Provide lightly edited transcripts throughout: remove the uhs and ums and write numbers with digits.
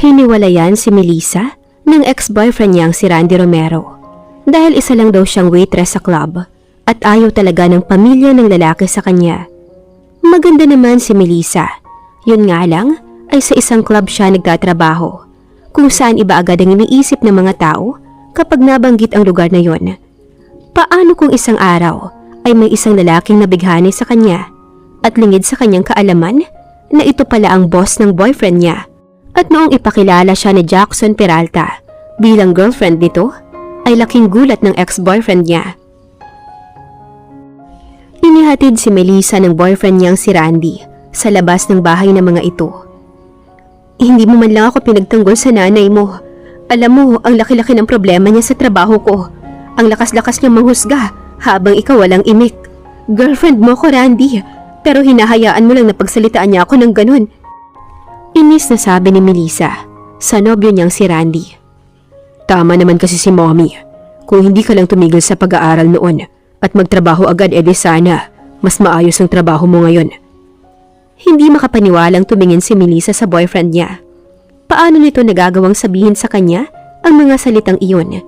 Hiniwalayan si Melissa ng ex-boyfriend niyang si Randy Romero dahil isa lang daw siyang waitress sa club at ayaw talaga ng pamilya ng lalaki sa kanya. Maganda naman si Melissa, yun nga lang ay sa isang club siya nagtatrabaho kung saan iba agad ang iniisip ng mga tao kapag nabanggit ang lugar na yon. Paano kung isang araw ay may isang lalaking nabighani sa kanya at lingid sa kanyang kaalaman na ito pala ang boss ng boyfriend niya? At noong ipakilala siya ni Jackson Peralta bilang girlfriend nito, ay laking gulat ng ex-boyfriend niya. Inihatid si Melissa ng boyfriend niyang si Randy sa labas ng bahay ng mga ito. Hindi mo man lang ako pinagtanggol sa nanay mo. Alam mo, ang laki-laki ng problema niya sa trabaho ko. Ang lakas-lakas niya manghusga habang ikaw walang imik. Girlfriend mo ko, Randy, pero hinahayaan mo lang na pagsalitaan niya ako ng ganun. Inis na sabi ni Melissa sa nobyo niyang si Randy. Tama naman kasi si Mommy. Kung hindi ka lang tumigil sa pag-aaral noon at magtrabaho agad, edi sana mas maayos ang trabaho mo ngayon. Hindi makapaniwalang tumingin si Melissa sa boyfriend niya. Paano nito nagagawang sabihin sa kanya ang mga salitang iyon?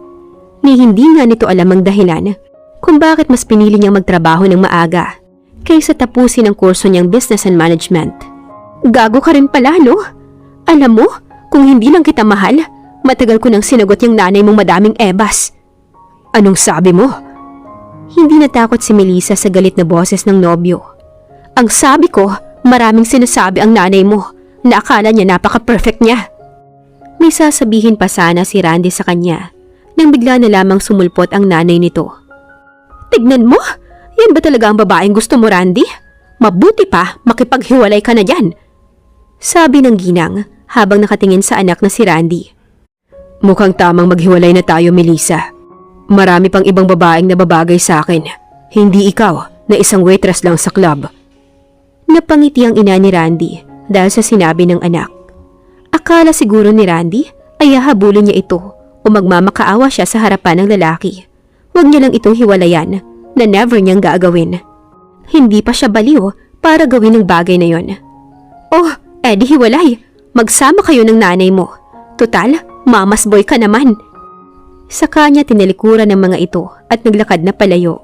Ni hindi nga nito alam ang dahilan kung bakit mas pinili niyang magtrabaho ng maaga kaysa tapusin ang kurso niyang business and management. Gago ka rin pala, no? Alam mo, kung hindi lang kita mahal, matagal ko nang sinagot yung nanay mong madaming ebas. Anong sabi mo? Hindi natakot si Melissa sa galit na boses ng nobyo. Ang sabi ko, maraming sinasabi ang nanay mo na akala niya napaka-perfect niya. May sasabihin pa sana si Randy sa kanya nang bigla na lamang sumulpot ang nanay nito. Tignan mo, yan ba talaga ang babaeng gusto mo, Randy? Mabuti pa, makipaghiwalay ka na dyan. Sabi ng ginang habang nakatingin sa anak na si Randy. Mukhang tamang maghiwalay na tayo, Melissa. Marami pang ibang babaeng nababagay sa akin. Hindi ikaw na isang waitress lang sa club. Napangiti ang ina ni Randy dahil sa sinabi ng anak. Akala siguro ni Randy ay hahabulin niya ito o magmamakaawa siya sa harapan ng lalaki. Huwag niya lang itong hiwalayan na never niyang gagawin. Hindi pa siya baliw para gawin ang bagay na yon. Oh, edi hiwalay. Magsama kayo ng nanay mo. Total, mamas boy ka naman. Sa kanya tinalikuran ng mga ito at naglakad na palayo.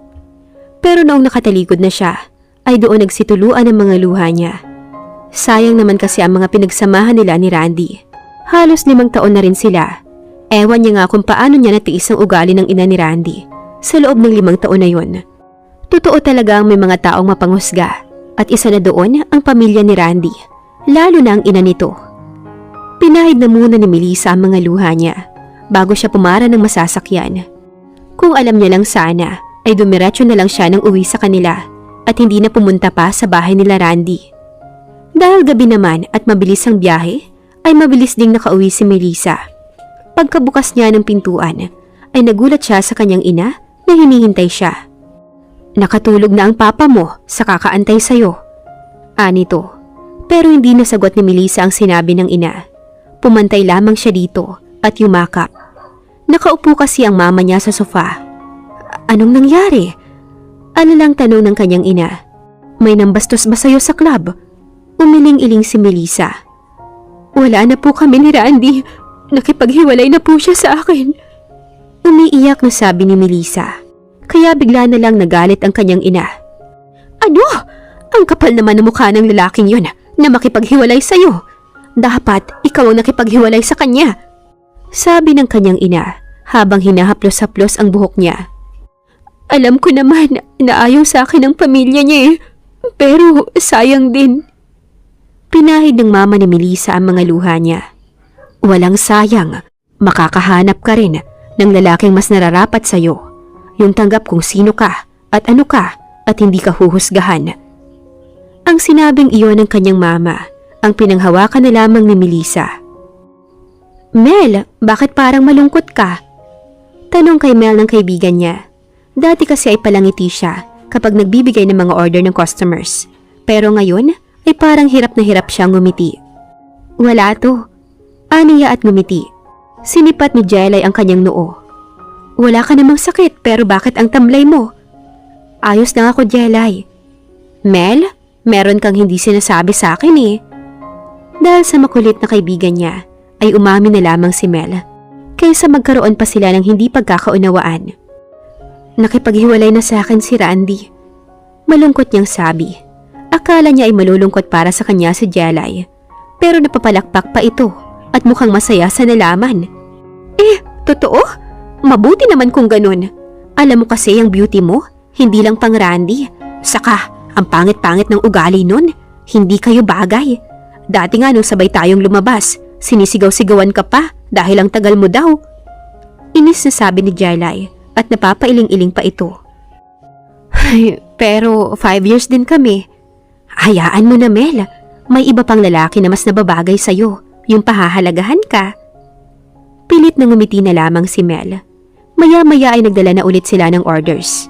Pero noong nakatalikod na siya, ay doon nagsituluan ang mga luha niya. Sayang naman kasi ang mga pinagsamahan nila ni Randy. Halos 5 taon na rin sila. Ewan niya nga kung paano niya natiis ang ugali ng ina ni Randy sa loob ng 5 taon na yon. Totoo talagang may mga taong mapanghusga at isa na doon ang pamilya ni Randy, lalo na ang ina nito. Pinahid na muna ni Melissa ang mga luha niya bago siya pumara ng masasakyan. Kung alam niya lang sana ay dumiretso na lang siya nang uwi sa kanila at hindi na pumunta pa sa bahay nila Randy. Dahil gabi naman at mabilis ang biyahe, ay mabilis ding nakauwi si Melissa. Pagkabukas niya ng pintuan, ay nagulat siya sa kanyang ina na hinihintay siya. Nakatulog na ang papa mo sa kakaantay sa'yo. Anito, pero hindi nasagot ni Melissa ang sinabi ng ina. Pumantay lamang siya dito at yumakap. Nakaupo kasi ang mama niya sa sofa. Anong nangyari? Alalang tanong ng kanyang ina. May nambastos ba sa'yo sa club? Umiling-iling si Melissa. Wala na po kami ni Randy. Nakipaghiwalay na po siya sa akin. Umiiyak na sabi ni Melissa. Kaya bigla na lang nagalit ang kanyang ina. Ano? Ang kapal naman ng mukha ng lalaking yun na makipaghiwalay sa'yo. Dapat ikaw ang nakipaghiwalay sa kanya. Sabi ng kanyang ina habang hinahaplos-haplos ang buhok niya. Alam ko naman na ayaw sa akin ang pamilya niya pero sayang din. Pinahid ng mama ni Melissa ang mga luha niya. Walang sayang, makakahanap ka rin ng lalaking mas nararapat sa'yo. Yung tanggap kung sino ka at ano ka at hindi ka huhusgahan. Ang sinabing iyon ng kanyang mama ang pinanghawakan na lamang ni Melissa. Mel, bakit parang malungkot ka? Tanong kay Mel ng kaibigan niya. Dati kasi ay palangiti siya kapag nagbibigay ng mga order ng customers. Pero ngayon ay parang hirap na hirap siyang ngumiti. Wala to. Aniya at ngumiti. Sinipat ni Jelay ang kanyang noo. Wala ka namang sakit pero bakit ang tamlay mo? Ayos lang ako, Jelay. Mel, meron kang hindi sinasabi sa akin eh. Dahil sa makulit na kaibigan niya, ay umamin na lamang si Mel kaysa magkaroon pa sila ng hindi pagkakaunawaan. Nakipaghiwalay na sa akin si Randy. Malungkot niyang sabi. Akala niya ay malulungkot para sa kanya si Jelay, pero napapalakpak pa ito at mukhang masaya sa nalaman. Totoo? Mabuti naman kung ganun. Alam mo kasi ang beauty mo, hindi lang pang Randy. Saka, ang pangit-pangit ng ugali nun. Hindi kayo bagay. Dati nga nung sabay tayong lumabas, sinisigaw-sigawan ka pa dahil ang tagal mo daw. Inis na sabi ni Jelay at napapailing-iling pa ito. Ay, pero 5 years din kami. Hayaan mo na, Mel. May iba pang lalaki na mas nababagay sa'yo. Yung pahahalagahan ka. Pilit na ngumiti na lamang si Mel. Maya-maya ay nagdala na ulit sila ng orders.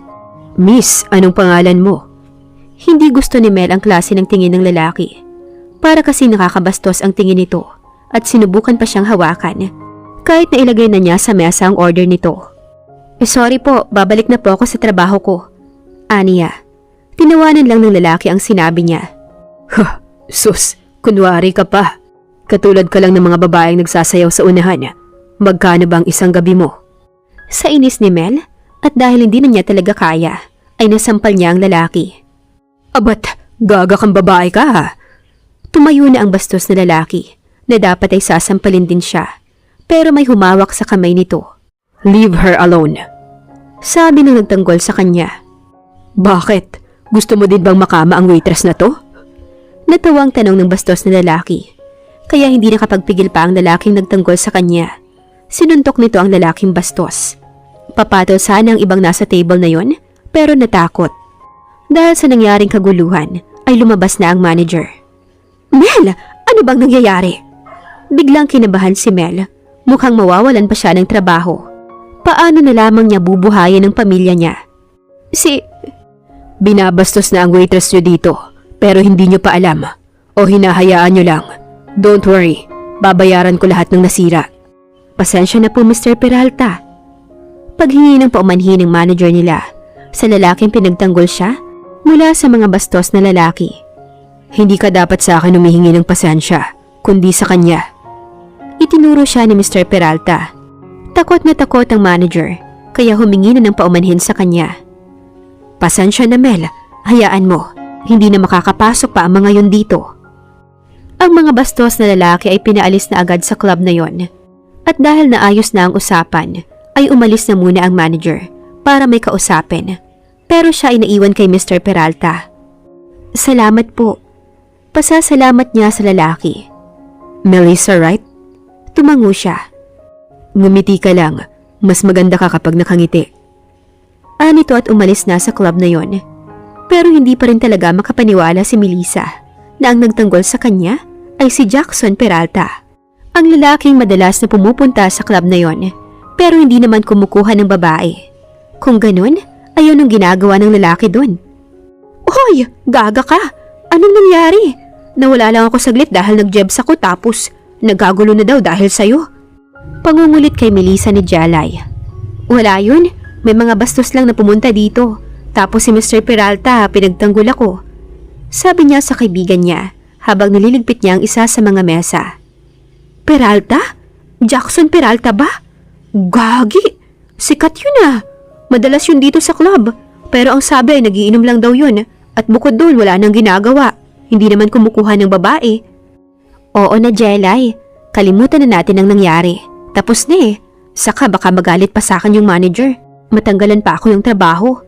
Miss, anong pangalan mo? Hindi gusto ni Mel ang klase ng tingin ng lalaki. Para kasi nakakabastos ang tingin nito at sinubukan pa siyang hawakan. Kahit na ilagay na niya sa mesa ang order nito. Sorry po, babalik na po ako sa trabaho ko. Aniya. Tinawanan lang ng lalaki ang sinabi niya. Sus, kunwari ka pa. Katulad ka lang ng mga babaeng nagsasayaw sa unahan. Magkano bang isang gabi mo? Sa inis ni Mel, at dahil hindi na niya talaga kaya, ay nasampal niya ang lalaki. Abat, gaga kang babae ka ha? Tumayo na ang bastos na lalaki, na dapat ay sasampalin din siya, pero may humawak sa kamay nito. Leave her alone. Sabi ng nagtanggol sa kanya. Bakit? Gusto mo din bang makama ang waitress na to? Natawang tanong ng bastos na lalaki, kaya hindi nakapagpigil pa ang lalaking nagtanggol sa kanya. Sinuntok nito ang lalaking bastos. Papatol sana ang ibang nasa table na yon, pero natakot. Dahil sa nangyaring kaguluhan, ay lumabas na ang manager. Mel, ano bang nangyayari? Biglang kinabahan si Mel. Mukhang mawawalan pa siya ng trabaho. Paano na lamang niya bubuhayin ang pamilya niya? Binabastos na ang waitress niyo dito, pero hindi niyo pa alam. O hinahayaan niyo lang. Don't worry, babayaran ko lahat ng nasira. Pasensya na po, Mr. Peralta. Paghingi ng paumanhin ng manager nila, sa lalaking pinagtanggol siya mula sa mga bastos na lalaki. Hindi ka dapat sa akin humihingi ng pasensya, kundi sa kanya. Itinuro siya ni Mr. Peralta. Takot na takot ang manager, kaya humingi na ng paumanhin sa kanya. Pasensya na, Mel, hayaan mo, hindi na makakapasok pa ang mga yon dito. Ang mga bastos na lalaki ay pinaalis na agad sa club na yon. At dahil naayos na ang usapan, ay umalis na muna ang manager para may kausapin. Pero siya ay naiwan kay Mr. Peralta. Salamat po. Pasasalamat niya sa lalaki. Melissa, right? Tumango siya. Ngumiti ka lang. Mas maganda ka kapag nakangiti. Anito at umalis na sa club na yon. Pero hindi pa rin talaga makapaniwala si Melissa na ang nagtanggol sa kanya ay si Jackson Peralta. Ang lalaking madalas na pumupunta sa club na yon, pero hindi naman kumukuha ng babae. Kung ganun, ayun ang ginagawa ng lalaki doon. Hoy, gaga ka! Anong nangyari? Nawala lang ako saglit dahil nag-jebs ako tapos nagagulo na daw dahil sa'yo. Pangungulit kay Melissa ni Jelay. Wala yun, may mga bastos lang na pumunta dito. Tapos si Mr. Peralta pinagtanggol ako. Sabi niya sa kaibigan niya habang nililigpit niya ang isa sa mga mesa. Peralta? Jackson Peralta ba? Gagi! Sikat yun ah! Madalas yun dito sa club. Pero ang sabi ay nagiinom lang daw yun. At bukod doon wala nang ginagawa. Hindi naman kumukuha ng babae. Oo na, Jelay. Kalimutan na natin ang nangyari. Tapos na eh. Saka baka magalit pa sa akin yung manager. Matanggalan pa ako ng trabaho.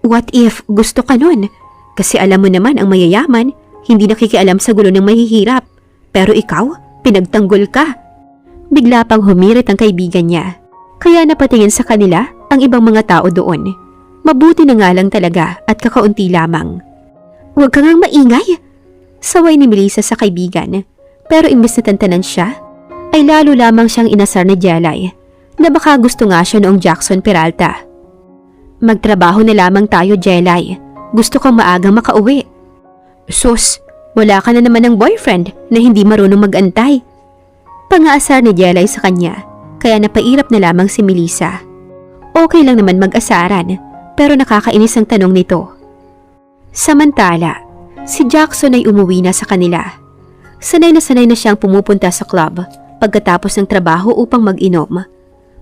What if gusto ka nun? Kasi alam mo naman ang mayayaman, hindi nakikialam sa gulo ng mahihirap. Pero ikaw? Pinagtanggol ka. Bigla pang humirit ang kaibigan niya. Kaya napatingin sa kanila ang ibang mga tao doon. Mabuti na nga lang talaga at kakaunti lamang. Huwag ka ngang maingay! Saway ni Melissa sa kaibigan. Pero imbes na tantanan siya, ay lalo lamang siyang inasar ni Jelay na baka gusto nga siya noong Jackson Peralta. Magtrabaho na lamang tayo, Jelay. Gusto kong maagang makauwi. Sus! Wala ka na naman ng boyfriend na hindi marunong mag-antay. Pangaasar ni Jelay sa kanya, kaya napairap na lamang si Melissa. Okay lang naman mag-asaran, pero nakakainis ang tanong nito. Samantala, si Jackson ay umuwi na sa kanila. Sanay na siyang pumupunta sa club pagkatapos ng trabaho upang mag-inom.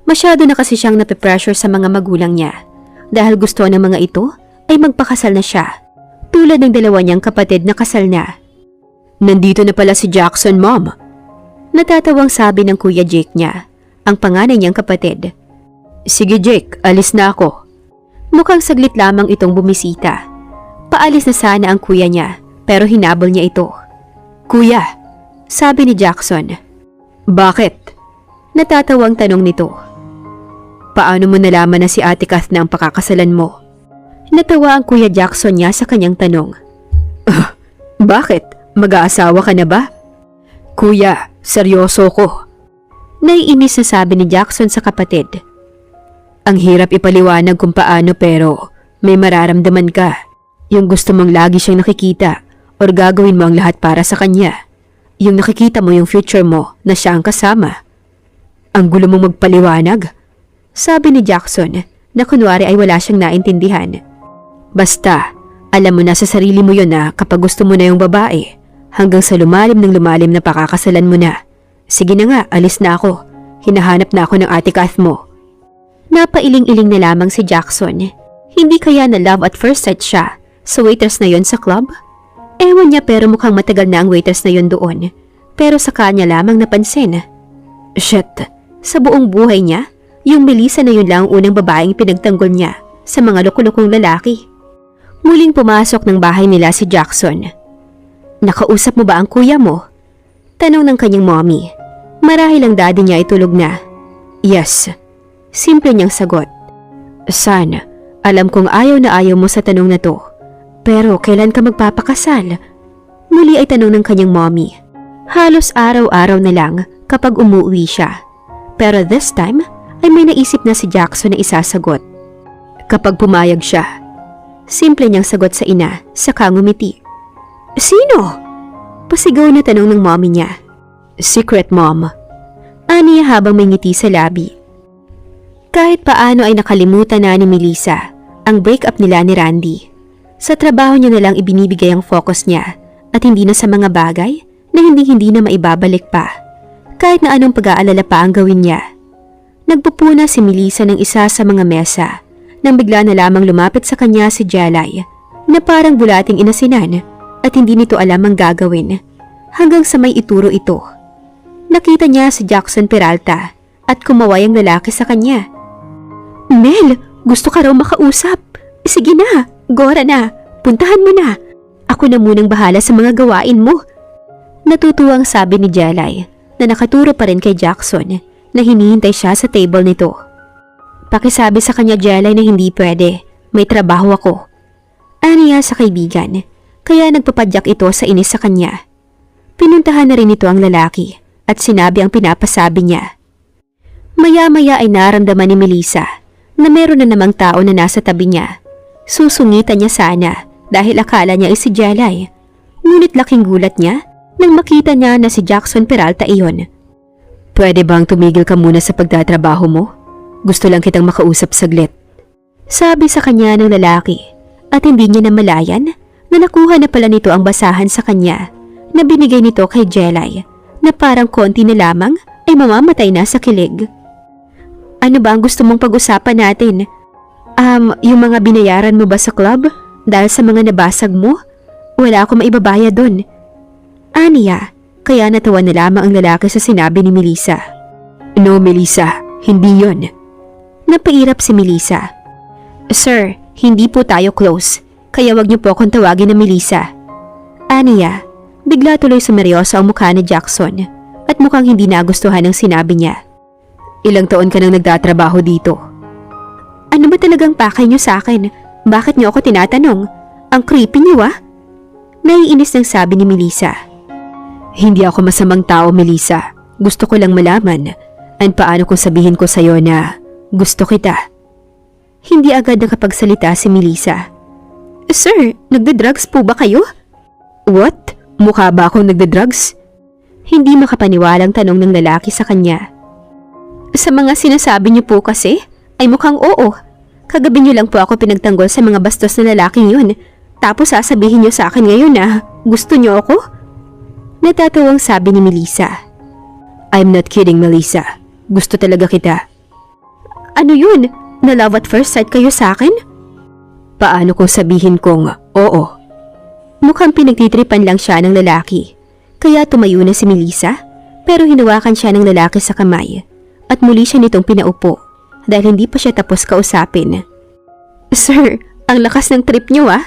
Masyado na kasi siyang nape-pressure sa mga magulang niya dahil gusto ng mga ito ay magpakasal na siya, tulad ng dalawa niyang kapatid na kasal na. Nandito na pala si Jackson, Mom. Natatawang sabi ng Kuya Jake niya, ang panganay niyang kapatid. Sige Jake, alis na ako. Mukhang saglit lamang itong bumisita. Paalis na sana ang kuya niya pero hinabol niya ito. Kuya, sabi ni Jackson. Bakit? Natatawang tanong nito. Paano mo nalaman na si Ate Kath na ang pakakasalan mo? Natawa ang Kuya Jackson niya sa kanyang tanong. Bakit? Mag-aasawa ka na ba? Kuya, seryoso ko. Naiinis na sabi ni Jackson sa kapatid. Ang hirap ipaliwanag kung paano pero may mararamdaman ka. Yung gusto mong lagi siyang nakikita or gagawin mo ang lahat para sa kanya. Yung nakikita mo yung future mo na siya ang kasama. Ang gulo mong magpaliwanag, sabi ni Jackson na kunwari ay wala siyang naintindihan. Basta, alam mo na sa sarili mo yun na kapag gusto mo na yung babae, hanggang sa lumalim ng lumalim na pakakasalan mo na. Sige na nga, alis na ako. Hinahanap na ako ng Ate Kath mo. Napailing-iling na lamang si Jackson. Hindi kaya na love at first sight siya sa waitress na yon sa club? Ewan niya pero mukhang matagal na ang waitress na yon doon. Pero sa kanya lamang napansin. Shit, sa buong buhay niya, yung Melissa na yun lang ang unang babaeng pinagtanggol niya sa mga loko-lokong lalaki. Muling pumasok ng bahay nila si Jackson. Nakausap mo ba ang kuya mo? Tanong ng kanyang mommy. Marahil ang daddy niya ay tulog na. Yes. Simple niyang sagot. Son, alam kong ayaw na ayaw mo sa tanong na to. Pero kailan ka magpapakasal? Muli ay tanong ng kanyang mommy. Halos araw-araw na lang kapag umuwi siya. Pero this time ay may naisip na si Jackson na isasagot. Kapag pumayag siya. Simple niyang sagot sa ina, saka ngumiti. Sino? Pasigaw na tanong ng mommy niya. Secret, Mom. Aniya habang may ngiti sa labi. Kahit paano ay nakalimutan na ni Melissa ang breakup nila ni Randy. Sa trabaho niya na lang ibinibigay ang focus niya at hindi na sa mga bagay na hindi na maibabalik pa. Kahit na anong pag-aalala pa ang gawin niya. Nagpupuna si Melissa ng isa sa mga mesa nang bigla na lamang lumapit sa kanya si Jelay na parang bulating inasinan at hindi nito alam ang gagawin hanggang sa may ituro ito. Nakita niya si Jackson Peralta at kumaway ang lalaki sa kanya. Mel, gusto ka raw makausap. Sige na, Gora na, puntahan mo na. Ako na munang bahala sa mga gawain mo. Natutuwang sabi ni Jelay na nakaturo pa rin kay Jackson na hinihintay siya sa table nito. Pakisabi sa kanya Jelay na hindi pwede, may trabaho ako. Aniya sa kaibigan, kaya nagpapadyak ito sa inis sa kanya. Pinuntahan na rin ito ang lalaki at sinabi ang pinapasabi niya. Maya-maya ay naramdaman ni Melissa na meron na namang tao na nasa tabi niya. Susungitan niya sana dahil akala niya ay si Jelay. Ngunit laking gulat niya nang makita niya na si Jackson Peralta iyon. Pwede bang tumigil ka muna sa pagtatrabaho mo? Gusto lang kitang makausap saglit. Sabi sa kanya ng lalaki at hindi niya namalayan na nakuha na pala nito ang basahan sa kanya na binigay nito kay Jelay na parang konti na lamang ay mamamatay na sa kilig. Ano ba ang gusto mong pag-usapan natin? Yung mga binayaran mo ba sa club dahil sa mga nabasag mo? Wala akong maibabayad doon. Aniya, kaya natawa na lamang ang lalaki sa sinabi ni Melissa. No, Melissa, hindi yon. Napairap si Melissa. Sir, hindi po tayo close, kaya wag niyo po akong tawagin na Melissa. Aniya, bigla tuloy sumeryoso ang mukha ni Jackson at mukhang hindi nagustuhan ang sinabi niya. Ilang taon ka nang nagtatrabaho dito? Ano ba talagang pakay niyo sa akin? Bakit niyo ako tinatanong? Ang creepy niyo Naiinis ng sabi ni Melissa. Hindi ako masamang tao, Melissa. Gusto ko lang malaman. And paano kung sabihin ko sa'yo na gusto kita? Hindi agad nakapagsalita si Melissa. Sir, nagda-drugs po ba kayo? What? Mukha ba akong nagda-drugs? Hindi makapaniwalang tanong ng lalaki sa kanya. Sa mga sinasabi niyo po kasi, ay mukhang oo. Kagabi niyo lang po ako pinagtanggol sa mga bastos na lalaking yun. Tapos sasabihin niyo sa akin ngayon na gusto niyo ako? Natatawang sabi ni Melissa. I'm not kidding, Melissa. Gusto talaga kita. Ano yun? Na love at first sight kayo sa akin? Paano kung sabihin kong oo? Mukhang pinagtitripan lang siya ng lalaki. Kaya tumayo na si Melissa, pero hinawakan siya ng lalaki sa kamay at muli siya nitong pinaupo dahil hindi pa siya tapos kausapin. Sir, ang lakas ng trip niyo ah.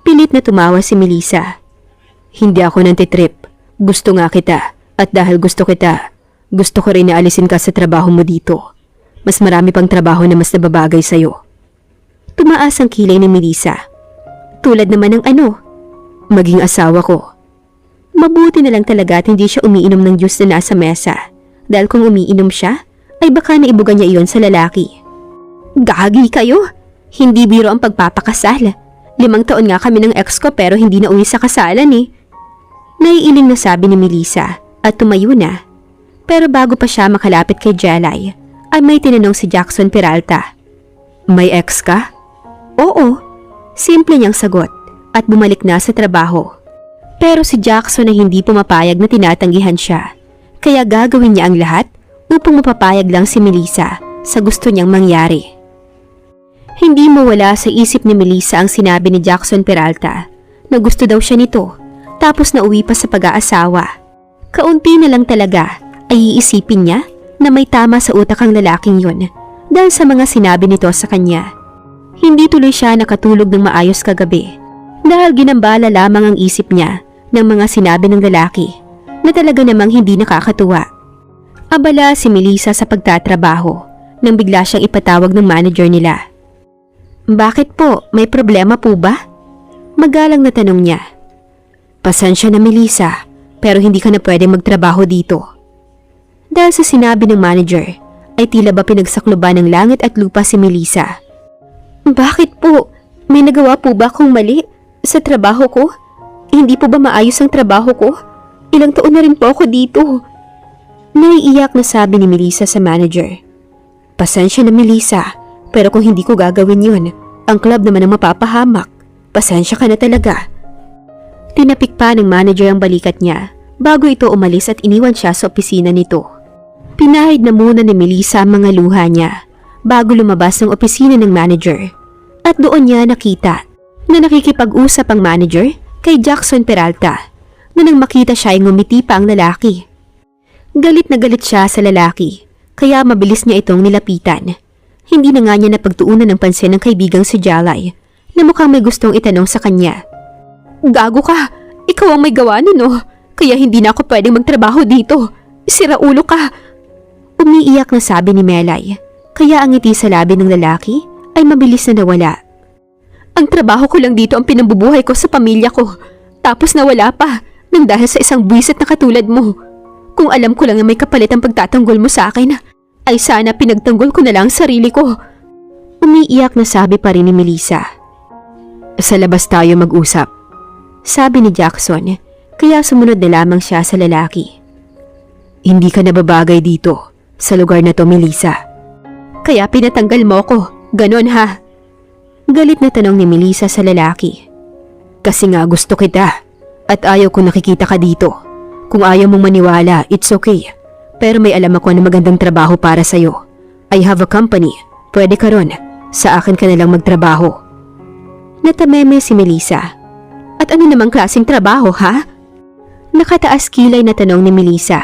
Pilit na tumawa si Melissa. Hindi ako nantitrip. Gusto nga kita. At dahil gusto kita, gusto ko rin na alisin ka sa trabaho mo dito. Mas marami pang trabaho na mas nababagay sa'yo. Tumaas ang kilay ni Melissa. Tulad naman ng ano? Maging asawa ko. Mabuti na lang talaga at hindi siya umiinom ng juice na nasa mesa. Dahil kung umiinom siya, ay baka naibugan niya iyon sa lalaki. Gagi kayo! Hindi biro ang pagpapakasal. 5 taon nga kami ng ex ko pero hindi na uwi sa kasalan eh. Naiiling na sabi ni Melissa at tumayo na. Pero bago pa siya makalapit kay Jelay, ay may tinanong si Jackson Peralta. May ex ka? Oo. Simple niyang sagot at bumalik na sa trabaho. Pero si Jackson ay hindi pumapayag na tinatanggihan siya. Kaya gagawin niya ang lahat upang mapapayag lang si Melissa sa gusto niyang mangyari. Hindi mawala sa isip ni Melissa ang sinabi ni Jackson Peralta na gusto daw siya nito tapos nauwi pa sa pag-aasawa. Kaunti na lang talaga ay iisipin niya na may tama sa utak ang lalaking yun dahil sa mga sinabi nito sa kanya. Hindi tuloy siya nakatulog ng maayos kagabi dahil ginambala lamang ang isip niya ng mga sinabi ng lalaki na talaga namang hindi nakakatuwa. Abala si Melissa sa pagtatrabaho nang bigla siyang ipatawag ng manager nila. Bakit po? May problema po ba? Magalang na tanong niya. Pasensya na Melissa, pero hindi ka na pwedeng magtrabaho dito. Dahil sa sinabi ng manager, ay tila ba pinagsakloban ng langit at lupa si Melissa. Bakit po? May nagawa po ba akong mali sa trabaho ko? Hindi po ba maayos ang trabaho ko? Ilang taon na rin po ako dito. Naiiyak na sabi ni Melissa sa manager. Pasensya na Melissa, pero kung hindi ko gagawin yun, ang club naman ang mapapahamak. Pasensya ka na talaga. Tinapik pa ng manager ang balikat niya bago ito umalis at iniwan siya sa opisina nito. Pinahid na muna ni Melissa ang mga luha niya bago lumabas ng opisina ng manager. At doon niya nakita na nakikipag-usap ang manager kay Jackson Peralta na nang makita siya ay ngumiti pa ang lalaki. Galit na galit siya sa lalaki kaya mabilis niya itong nilapitan. Hindi na nga niya napagtuunan ng pansin ng kaibigang si Jalay na mukhang may gustong itanong sa kanya. Gago ka! Ikaw ang may gawa nun oh! Kaya hindi na ako pwedeng magtrabaho dito! Sira ulo ka! Umiiyak na sabi ni Melay, kaya ang ngiti sa labi ng lalaki ay mabilis na nawala. Ang trabaho ko lang dito ang pinambubuhay ko sa pamilya ko, tapos nawala pa nang dahil sa isang buwisit na katulad mo. Kung alam ko lang na may kapalit ang pagtatanggol mo sa akin, ay sana pinagtanggol ko na lang sarili ko. Umiiyak na sabi pa rin ni Melissa. Sa labas tayo mag-usap, sabi ni Jackson, kaya sumunod na lamang siya sa lalaki. Hindi ka nababagay dito, sa lugar na to Melissa. Kaya pinatanggal mo ko, ganon ha? Galit na tanong ni Melissa sa lalaki. Kasi nga gusto kita, at ayaw ko nakikita ka dito. Kung ayaw mong maniwala, it's okay. Pero may alam ako na magandang trabaho para sa'yo. I have a company. Pwede ka ron. Sa akin ka nalang magtrabaho. Natameme si Melissa. At ano namang klaseng trabaho ha? Nakataas kilay na tanong ni Melissa.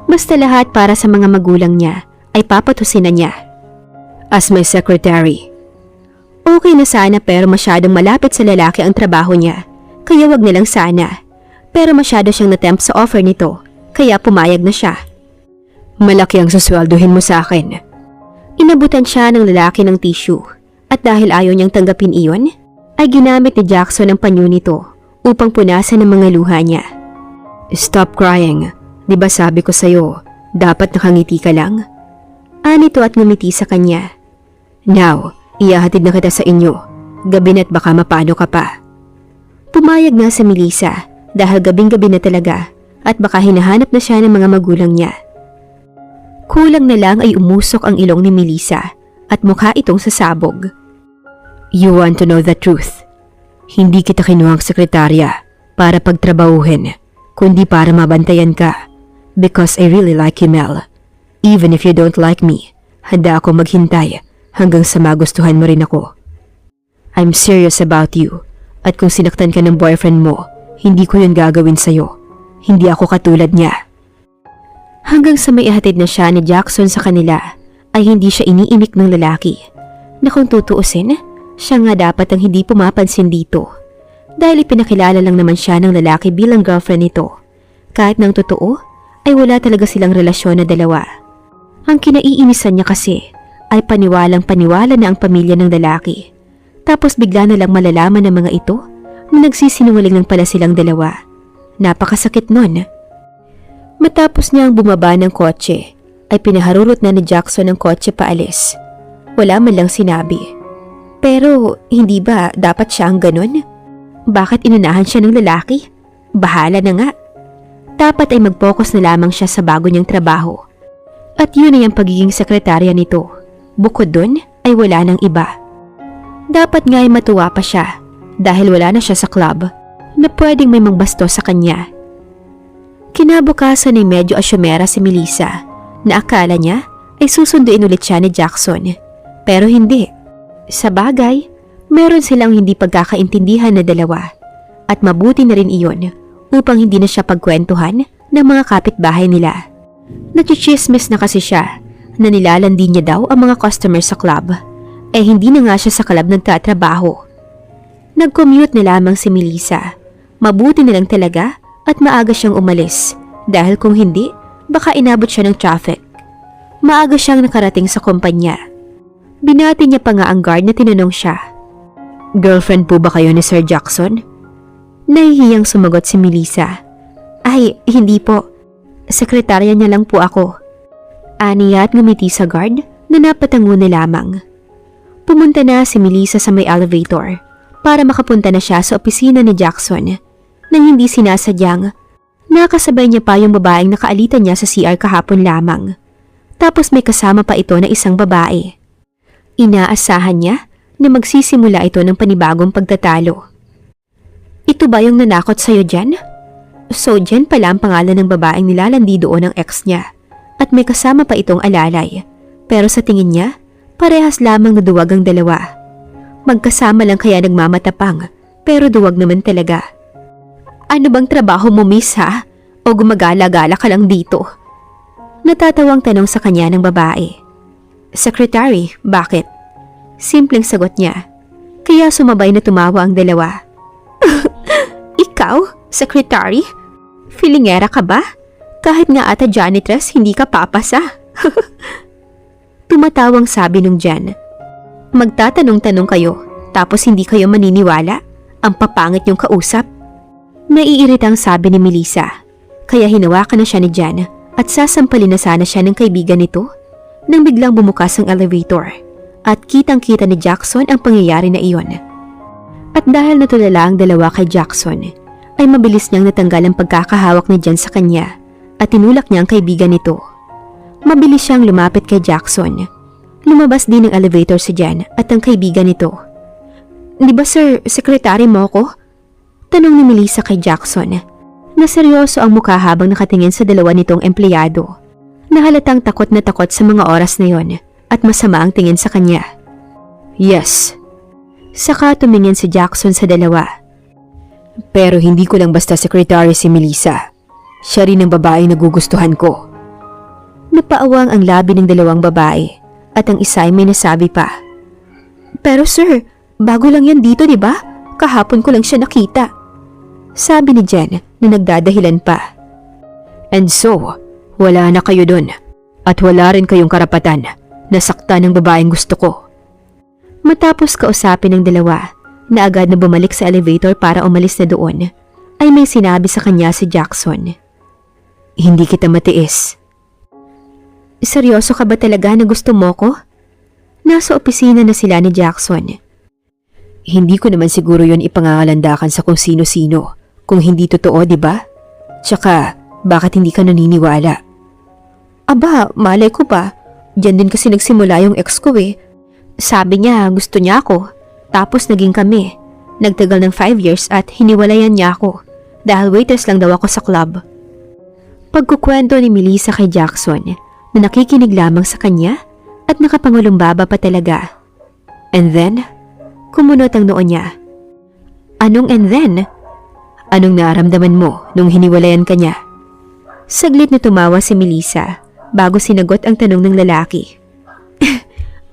Basta lahat para sa mga magulang niya ay papatusin na niya. As my secretary. Okay na sana pero masyadong malapit sa lalaki ang trabaho niya. Kaya wag na lang sana. Pero masyado siyang natempt sa offer nito. Kaya pumayag na siya. Malaki ang susweldohin mo sa akin. Inabutan siya ng lalaki ng tissue at dahil ayaw niyang tanggapin iyon, ay ginamit ni Jackson ang panyo nito upang punasan ang mga luha niya. Stop crying. Di ba sabi ko sa'yo, dapat nakangiti ka lang? Anito at ngumiti sa kanya. Now, iyahatid na kita sa inyo. Gabi na't baka mapano ka pa. Pumayag na sa Melissa dahil gabing-gabi na talaga at baka hinahanap na siya ng mga magulang niya. Kulang na lang ay umusok ang ilong ni Melissa at mukha itong sasabog. You want to know the truth? Hindi kita kinuhang sekretarya para pagtrabahuhin, kundi para mabantayan ka. Because I really like you, Mel. Even if you don't like me, handa ako maghintay hanggang sa magustuhan mo rin ako. I'm serious about you. At kung sinaktan ka ng boyfriend mo, hindi ko yun gagawin sa'yo. Hindi ako katulad niya. Hanggang sa may ihatid na siya ni Jackson sa kanila, ay hindi siya iniimik ng lalaki. Na kung tutuusin, siya nga dapat ang hindi pumapansin dito. Dahil ipinakilala lang naman siya ng lalaki bilang girlfriend nito. Kahit ng totoo, ay wala talaga silang relasyon na dalawa. Ang kinaiinisan niya kasi ay paniwalang-paniwala na ang pamilya ng lalaki. Tapos bigla na lang malalaman ng mga ito na nagsisinungaling lang pala silang dalawa. Napakasakit nun. Matapos niyang bumaba ng kotse, ay pinaharurot na ni Jackson ang kotse paalis. Wala man lang sinabi. Pero hindi ba dapat siya ang ganun? Bakit inunahan siya ng lalaki? Bahala na nga. Dapat ay mag-focus na lamang siya sa bago niyang trabaho. At yun ay ang pagiging sekretarya nito. Bukod dun ay wala nang iba. Dapat nga ay matuwa pa siya dahil wala na siya sa club na pwedeng may mangbasto sa kanya. Kinabukasan ay medyo asyomera si Melissa na akala niya ay susunduin ulit siya ni Jackson. Pero hindi. Sa bagay, meron silang hindi pagkakaintindihan na dalawa at mabuti na rin iyon upang hindi na siya pagkwentuhan ng mga kapitbahay nila. Natsichismis na kasi siya na nilalandi niya daw ang mga customer sa club. Hindi na nga siya sa club nagtatrabaho. Nag-commute na lamang si Melissa. Mabuti na lang talaga at maaga siyang umalis dahil kung hindi, baka inabot siya ng traffic. Maaga siyang nakarating sa kumpanya. Binati niya pa nga ang guard na tinanong siya. Girlfriend po ba kayo ni Sir Jackson? Nahihiyang sumagot si Melissa. Ay, hindi po. Sekretarya niya lang po ako. Aniya at ngumiti sa guard na napatango na lamang. Pumunta na si Melissa sa may elevator para makapunta na siya sa opisina ni Jackson nang hindi sinasadyang. Nakasabay niya pa yung babaeng nakaalitan niya sa CR kahapon lamang. Tapos may kasama pa ito na isang babae. Inaasahan niya na magsisimula ito ng panibagong pagtatalo. Ito ba yung nanakot sa'yo dyan? So dyan pala ang pangalan ng babaeng nilalandi doon ng ex niya at may kasama pa itong alalay. Pero sa tingin niya, parehas lamang na duwag ang dalawa. Magkasama lang kaya nagmamatapang pero duwag naman talaga. Ano bang trabaho mo, miss, ha? O gumagala-gala ka lang dito? Natatawang tanong sa kanya ng babae. Secretary, bakit? Simpleng sagot niya. Kaya sumabay na tumawa ang dalawa. Ikaw, secretary? Filingera ka ba? Kahit nga ata janitress, hindi ka papasa. Tumatawang sabi nung Jan. Magtatanong-tanong kayo, tapos hindi kayo maniniwala? Ang papangit yung kausap. Naiiritang sabi ni Melissa. Kaya hinawakan na siya ni Jan at sasampalin na sana siya ng kaibigan nito nang biglang bumukas ang elevator at kitang-kita ni Jackson ang pangyayari na iyon. At dahil natulala ang dalawa kay Jackson, ay mabilis niyang natanggal ang pagkakahawak ni Jan sa kanya at tinulak niya ang kaibigan nito. Mabilis siyang lumapit kay Jackson. Lumabas din ng elevator si Jan at ang kaibigan nito. Di ba sir, sekretary mo ko? Tanong ni Melissa kay Jackson na seryoso ang mukha habang nakatingin sa dalawa nitong empleyado. Nahalatang takot na takot sa mga oras na yon at masama ang tingin sa kanya. Yes. Saka tumingin si Jackson sa dalawa. Pero hindi ko lang basta secretary si Melissa. Siya rin ang babae nagugustuhan ko. Napaawang ang labi ng dalawang babae at ang isa ay may nasabi pa. Pero sir, bago lang yan dito, di ba? Kahapon ko lang siya nakita. Sabi ni Jen na nagdadahilan pa. And so, wala na kayo dun at wala rin kayong karapatan na saktan ng babaeng gusto ko. Matapos kausapin ng dalawa na agad na bumalik sa elevator para umalis na doon, ay may sinabi sa kanya si Jackson. Hindi kita matiis. Seryoso ka ba talaga na gusto mo ko? Nasa opisina na sila ni Jackson. Hindi ko naman siguro yon ipangangalandakan sa kung sino-sino kung hindi totoo, di ba? Tsaka, bakit hindi ka naniniwala? Aba, malay ko ba? Diyan din kasi nagsimula yung ex ko eh. Sabi niya gusto niya ako. Tapos naging kami. Nagtagal ng 5 years at hiniwalayan niya ako. Dahil waitress lang daw ako sa club. Pagkukwento ni Melissa kay Jackson na nakikinig lamang sa kanya at nakapangulumbaba pa talaga. And then, kumunot ang noo niya. Anong and then? Anong naramdaman mo nung hiniwalayan ka niya? Saglit na tumawa si Melissa bago sinagot ang tanong ng lalaki.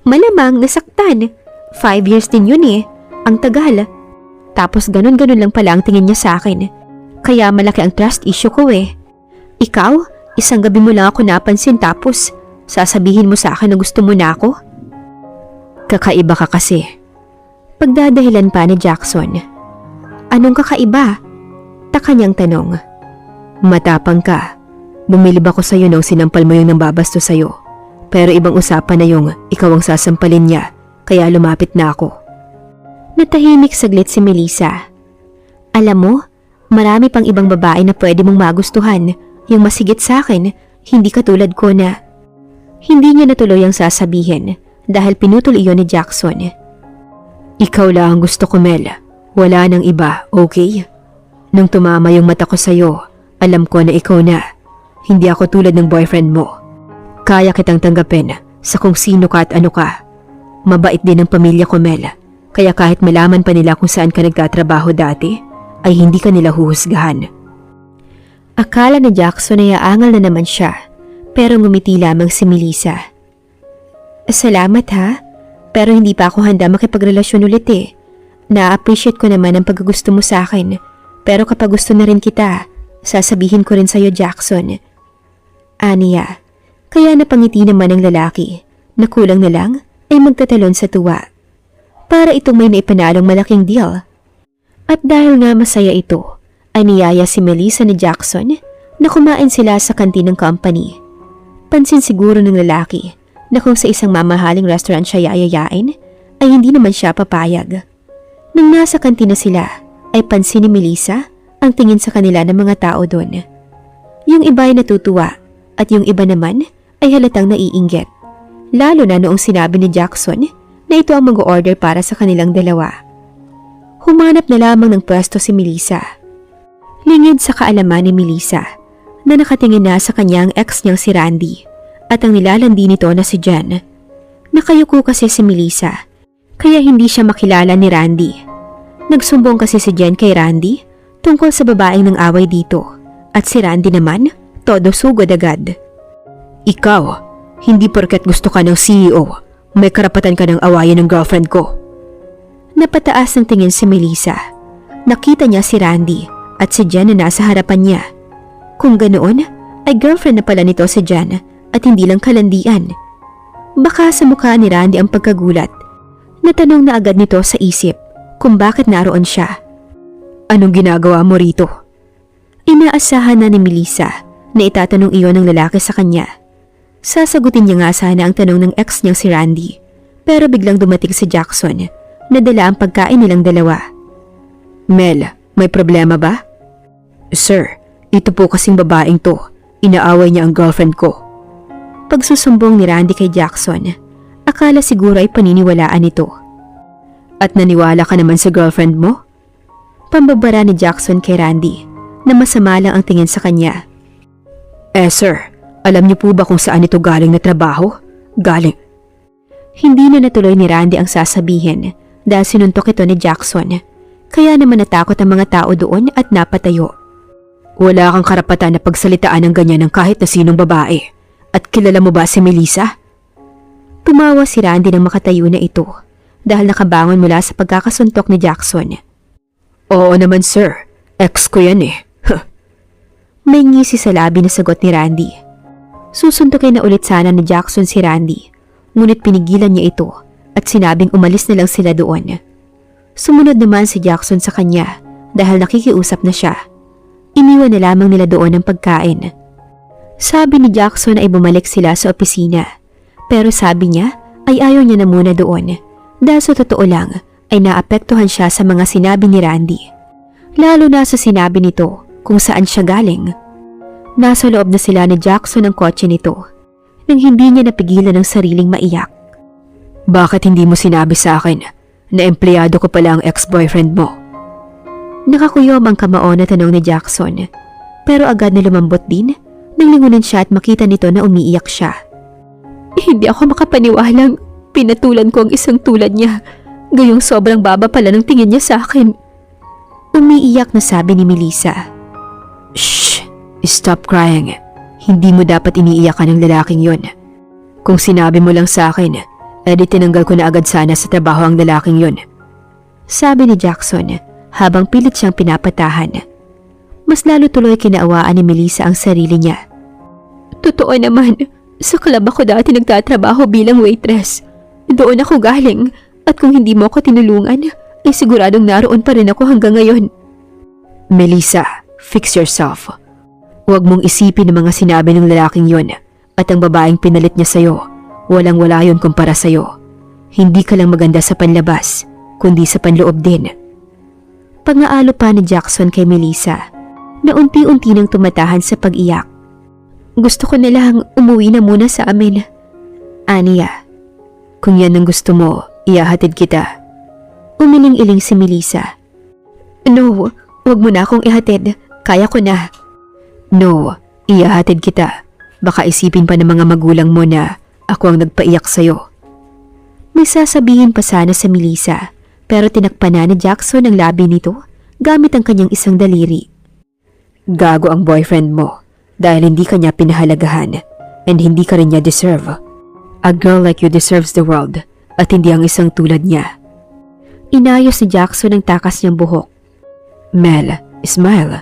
Malamang nasaktan. 5 years din yun eh. Ang tagal. Tapos ganun-ganun lang pala ang tingin niya sa akin. Kaya malaki ang trust issue ko eh. Ikaw, isang gabi mo lang ako napansin tapos sasabihin mo sa akin na gusto mo na ako? Kakaiba ka kasi. Pagdadahilan pa ni Jackson. Anong kakaiba? Taka niyang tanong. Matapang ka. Bumilib ako sa'yo nung sinampal mo yung nambabasto sa'yo. Pero ibang usapan na yung ikaw ang sasampalin niya, kaya lumapit na ako. Natahimik saglit si Melissa. Alam mo, marami pang ibang babae na pwede mong magustuhan, yung masigit sa akin, hindi katulad ko na. Hindi niya natuloy ang sasabihin dahil pinutol iyon ni Jackson. Ikaw lang ang gusto ko, Mel. Wala nang iba, okay? Nung tumama yung mata ko sa'yo, alam ko na ikaw na. Hindi ako tulad ng boyfriend mo. Kaya kitang tanggapin sa kung sino ka at ano ka. Mabait din ang pamilya ko, Mel. Kaya kahit malaman pa nila kung saan ka nagtatrabaho dati, ay hindi ka nila huhusgahan. Akala ni Jackson na iaangal na naman siya, pero ngumiti lamang si Melissa. Salamat ha, pero hindi pa ako handa makipagrelasyon ulit eh. Na-appreciate ko naman ang paggusto mo sa akin, pero kapag gusto na rin kita, sasabihin ko rin sa'yo, Jackson. Aniya, kaya napangiti naman ang lalaki, na kulang na lang ay magtatalon sa tuwa. Para itong may naipanalong malaking deal. At dahil nga masaya ito, ay niyaya si Melissa ni Jackson na kumain sila sa kantin ng company. Pansin siguro ng lalaki na kung sa isang mamahaling restaurant siya yayayain, ay hindi naman siya papayag. Nang nasa kantin na sila, ay pansin ni Melissa ang tingin sa kanila ng mga tao doon. Yung iba ay natutuwa at yung iba naman ay halatang naiinggit. Lalo na noong sinabi ni Jackson na ito ang mag-order para sa kanilang dalawa. Humanap na lamang ng pwesto si Melissa. Lingid sa kaalaman ni Melissa na nakatingin na sa kanyang ex niyang si Randy at ang nilalandi nito na si Jen. Nakayuko kasi si Melissa kaya hindi siya makilala ni Randy. Nagsumbong kasi si Jen kay Randy tungkol sa babaeng ng away dito at si Randy naman todo sugod agad. Ikaw, hindi porket gusto ka ng CEO, may karapatan ka ng awayan ng girlfriend ko. Napataas ng tingin si Melissa. Nakita niya si Randy at si Jen na nasa harapan niya. Kung ganoon, ay girlfriend na pala nito si Jen at hindi lang kalandian. Baka sa mukha ni Randy ang pagkagulat. Natanong na agad nito sa isip kung bakit naroon siya. Anong ginagawa mo rito? Inaasahan na ni Melissa na itatanong iyon ng lalaki sa kanya. Sasagutin niya nga sana ang tanong ng ex niyang si Randy, pero biglang dumating si Jackson na dala ang pagkain nilang dalawa. Mel, may problema ba? Sir, ito po kasing babaeng to. Inaaway niya ang girlfriend ko. Pagsusumbong ni Randy kay Jackson, akala siguro ay paniniwalaan nito. At naniwala ka naman sa girlfriend mo? Pambabara ni Jackson kay Randy na masama lang ang tingin sa kanya. Sir, alam niyo po ba kung saan ito galing na trabaho? Galing. Hindi na natuloy ni Randy ang sasabihin dahil sinuntok ito ni Jackson. Kaya naman natakot ang mga tao doon at napatayo. Wala kang karapatan na pagsalitaan ng ganyan ng kahit na sinong babae. At kilala mo ba si Melissa? Tumawa si Randy nang makatayo na ito dahil nakabangon mula sa pagkakasuntok ni Jackson. Oo naman sir, ex ko yan eh. May ngisi sa labi na sagot ni Randy. Susuntukin na ulit sana ni Jackson si Randy, ngunit pinigilan niya ito at sinabing umalis na lang sila doon. Sumunod naman si Jackson sa kanya dahil nakikiusap na siya. Iniwan na lamang nila doon ang pagkain. Sabi ni Jackson ay bumalik sila sa opisina, pero sabi niya ay ayaw niya na muna doon dahil sa totoo lang ay naapektuhan siya sa mga sinabi ni Randy. Lalo na sa sinabi nito kung saan siya galing. Nasa loob na sila ni Jackson ng kotse nito nang hindi niya napigilan ang sariling maiyak. Bakit hindi mo sinabi sa akin na empleyado ko pala ang ex-boyfriend mo? Nakakuyom ang kamao na tanong ni Jackson, pero agad na lumambot din nang lingunin siya at makita nito na umiiyak siya. Hindi ako makapaniwalang pinatulan ko ang isang tulad niya. Gayong sobrang baba pala ng tingin niya sa akin. Umiiyak na sabi ni Melissa. Shh! Stop crying. Hindi mo dapat iniiyakan ng lalaking yon. Kung sinabi mo lang sa akin, edi tinanggal ko na agad sana sa trabaho ang lalaking yon. Sabi ni Jackson habang pilit siyang pinapatahan. Mas lalo tuloy kinaawaan ni Melissa ang sarili niya. Totoo naman, sa club ako dati nagtatrabaho bilang waitress. Doon ako galing at kung hindi mo ako tinulungan, ay siguradong naroon pa rin ako hanggang ngayon. Melissa, fix yourself. Huwag mong isipin ang mga sinabi ng lalaking yon at ang babaeng pinalit niya sa'yo. Walang-wala yun kumpara sa'yo. Hindi ka lang maganda sa panlabas, kundi sa panloob din. Pangaalo pa ni Jackson kay Melissa na unti-unti nang tumatahan sa pag-iyak. Gusto ko na lang umuwi na muna sa amin. Aniya. Kung yan ang gusto mo, ihahatid kita. Umiling-iling si Melissa. No, wag mo na akong ihatid. Kaya ko na. No, ihahatid kita. Baka isipin pa ng mga magulang mo na ako ang nagpaiyak sa'yo. May sasabihin pa sana sa Melissa, pero tinakpan na ni Jackson ang labi nito gamit ang kanyang isang daliri. Gago ang boyfriend mo dahil hindi ka niya pinahalagahan and hindi ka rin niya deserve. A girl like you deserves the world at hindi ang isang tulad niya. Inayos ni Jackson ang takas niyang buhok. Mel, smile.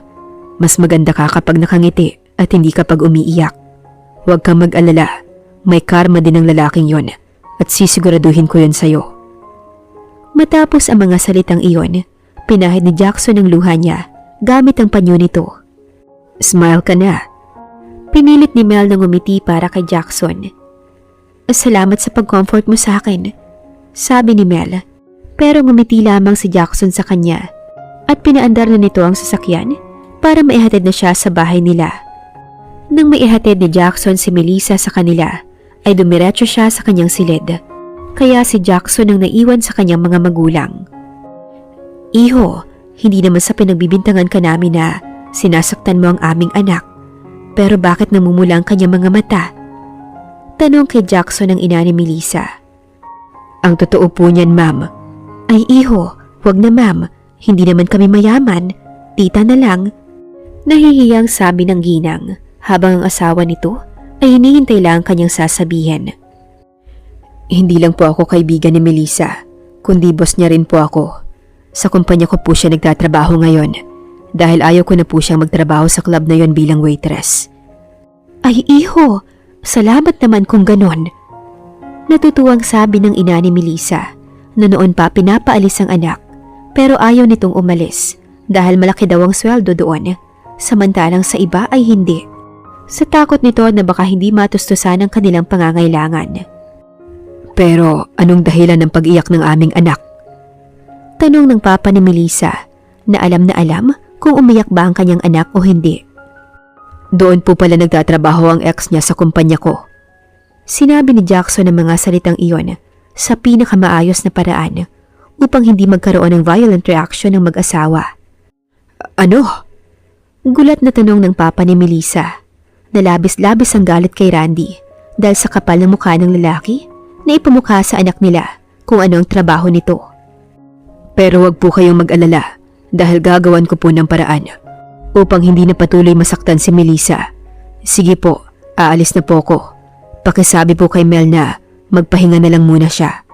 Mas maganda ka kapag nakangiti at hindi kapag umiiyak. Huwag kang mag-alala. May karma din ang lalaking yon at sisiguraduhin ko yon sa'yo. Matapos ang mga salitang iyon, pinahid ni Jackson ang luha niya gamit ang panyo nito. Smile ka na. Pinilit ni Mel na ngumiti para kay Jackson. Salamat sa pag-comfort mo sa akin, sabi ni Mel. Pero ngumiti lamang si Jackson sa kanya at pinaandar na nito ang sasakyan para maihatid na siya sa bahay nila. Nang maihatid ni Jackson si Melissa sa kanila, ay dumiretso siya sa kanyang silid. Kaya si Jackson ang naiwan sa kanyang mga magulang. Iho, hindi naman sa pinagbibintangan ka namin na sinasaktan mo ang aming anak. Pero bakit namumula ang kanyang mga mata? Tanong kay Jackson ang ina ni Melissa. Ang totoo po niyan, ma'am. Ay iho, wag na ma'am. Hindi naman kami mayaman. Tita na lang. Nahihiyang sabi ng ginang habang ang asawa nito ay hinihintay lang kanyang sasabihin. Hindi lang po ako kaibigan ni Melissa, kundi boss niya rin po ako. Sa kumpanya ko po siya nagtatrabaho ngayon dahil ayaw ko na po siyang magtrabaho sa club na yon bilang waitress. Ay iho, salamat naman kung ganon. Natutuwang sabi ng ina ni Melissa na noon pa pinapaalis ang anak pero ayaw nitong umalis dahil malaki daw ang sweldo doon samantalang sa iba ay hindi. Sa takot nito na baka hindi matustusan ang kanilang pangangailangan. Pero anong dahilan ng pag-iyak ng aming anak? Tanong ng papa ni Melissa na alam kung umiyak ba ang kanyang anak o hindi. Doon po pala nagtatrabaho ang ex niya sa kumpanya ko. Sinabi ni Jackson ang mga salitang iyon sa pinakamaayos na paraan upang hindi magkaroon ng violent reaction ng mag-asawa. Ano? Gulat na tanong ng papa ni Melissa. Nalabis-labis ang galit kay Randy dahil sa kapal ng mukha ng lalaki na ipamukha sa anak nila kung ano ang trabaho nito. Pero wag po kayong mag-alala dahil gagawan ko po ng paraan upang hindi na patuloy masaktan si Melissa. Sige po, aalis na po ko. Pakisabi po kay Mel na magpahinga na lang muna siya.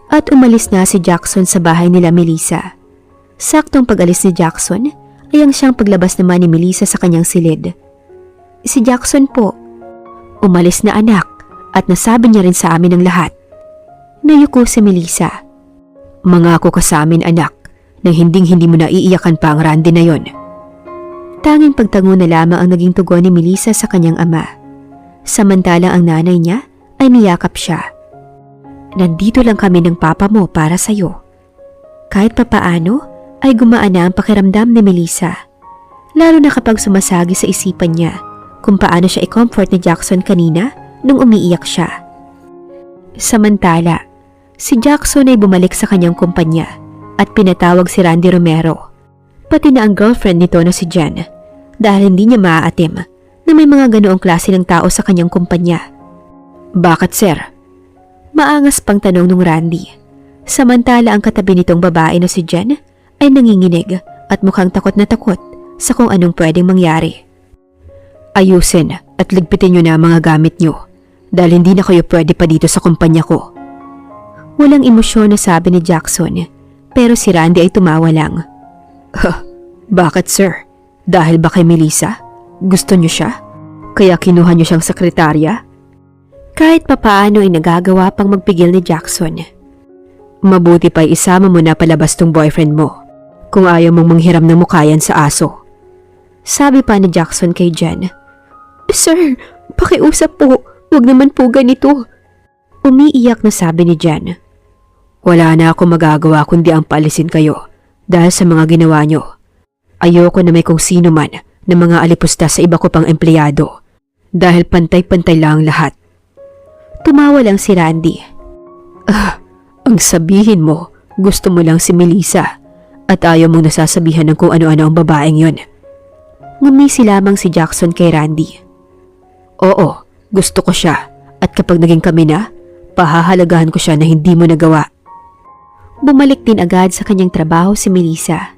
At umalis na si Jackson sa bahay nila Melissa. Saktong pag-alis ni Jackson ay ang siyang paglabas naman ni Melissa sa kanyang silid. Si Jackson po. Umalis na anak at nasabi niya rin sa amin ang lahat. Nayuko si Melissa. Mangako ka sa amin anak nang hindi mo naiiyakan pa ang Randy na yon. Tanging pagtango na lamang ang naging tugon ni Melissa sa kanyang ama. Samantalang ang nanay niya ay niyakap siya. Nandito lang kami ng papa mo para sa'yo. Kahit papaano ay gumaan na ang pakiramdam ni Melissa. Lalo na kapag sumasagi sa isipan niya kung paano siya i-comfort ni Jackson kanina nung umiiyak siya. Samantala, si Jackson ay bumalik sa kanyang kumpanya at pinatawag si Randy Romero, pati na ang girlfriend nito na si Jen dahil hindi niya maaatim na may mga ganoong klase ng tao sa kanyang kumpanya. Bakit, sir? Maangas pang tanong nung Randy. Samantala ang katabi nitong babae na si Jen ay nanginginig at mukhang takot na takot sa kung anong pwedeng mangyari. Ayusin at ligpitin nyo na ang mga gamit nyo dahil hindi na kayo pwede pa dito sa kumpanya ko. Walang emosyon na sabi ni Jackson, pero si Randy ay tumawa lang. Bakit, sir? Dahil ba kay Melissa? Gusto nyo siya? Kaya kinuha nyo siyang sekretarya? Kahit papaano ay nagagawa pang magpigil ni Jackson. Mabuti pa'y isama mo na palabas tong boyfriend mo kung ayaw mong manghiram ng mukha yan sa aso. Sabi pa ni Jackson kay Jen. Sir, pakiusap po. Huwag naman po ganito. Umiiyak na sabi ni Jen. Wala na ako magagawa kundi ang paalisin kayo dahil sa mga ginawa nyo. Ayoko na may kung sino man na mga alipusta sa iba ko pang empleyado dahil pantay-pantay lang lahat. Tumawa lang si Randy. Ang sabihin mo, gusto mo lang si Melissa at ayaw mong nasasabihan ng kung ano-ano ang babaeng yon. Ngumisi lamang si Jackson kay Randy. Oo, gusto ko siya at kapag naging kami na, pahahalagahan ko siya na hindi mo nagawa. Bumalik din agad sa kanyang trabaho si Melissa.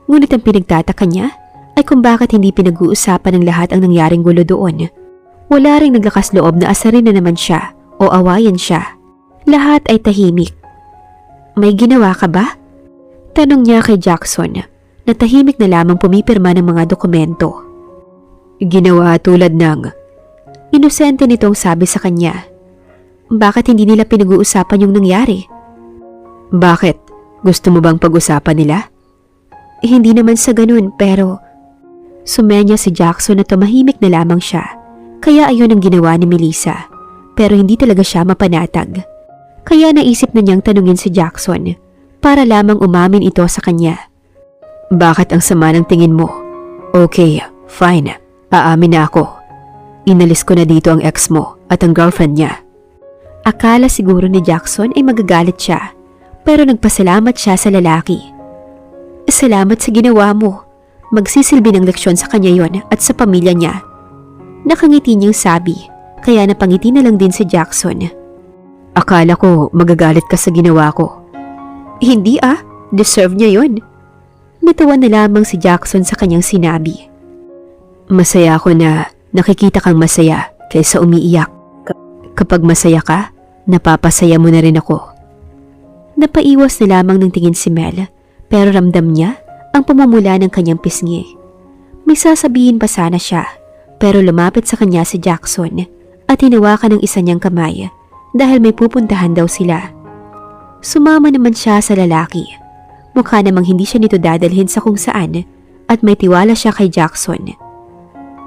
Ngunit ang pinagtataka niya ay kung bakit hindi pinag-uusapan ng lahat ang nangyaring gulo doon. Wala ring naglakas loob na asarin na naman siya o awayan siya. Lahat ay tahimik. May ginawa ka ba? Tanong niya kay Jackson na tahimik na lamang pumipirma ng mga dokumento. Ginawa tulad ng... Inosente nitong sabi sa kanya. Bakit hindi nila pinag-uusapan yung nangyari? Bakit? Gusto mo bang pag-usapan nila? Hindi naman sa ganun pero... Sumenya si Jackson na tumahimik na lamang siya. Kaya ayun ang ginawa ni Melissa. Pero hindi talaga siya mapanatag. Kaya naisip na niyang tanungin si Jackson para lamang umamin ito sa kanya. Bakit ang sama ng tingin mo? Okay, fine. Aamin na ako. Inalis ko na dito ang ex mo at ang girlfriend niya. Akala siguro ni Jackson ay magagalit siya. Pero nagpasalamat siya sa lalaki. Salamat sa ginawa mo. Magsisilbi ng leksyon sa kanya yon at sa pamilya niya. Nakangiti niyang sabi, kaya napangiti na lang din si Jackson. Akala ko magagalit ka sa ginawa ko. Hindi deserve niya yon. Natawa na lamang si Jackson sa kanyang sinabi. Masaya ako na nakikita kang masaya kaysa umiiyak. Kapag masaya ka, napapasaya mo na rin ako. Napaiwas na lamang ng tingin si Mel, pero ramdam niya ang pamumula ng kanyang pisngi. May sasabihin pa sana siya, pero lumapit sa kanya si Jackson at hinawakan ng isa niyang kamay dahil may pupuntahan daw sila. Sumama naman siya sa lalaki. Mukha namang hindi siya nito dadalhin sa kung saan at may tiwala siya kay Jackson.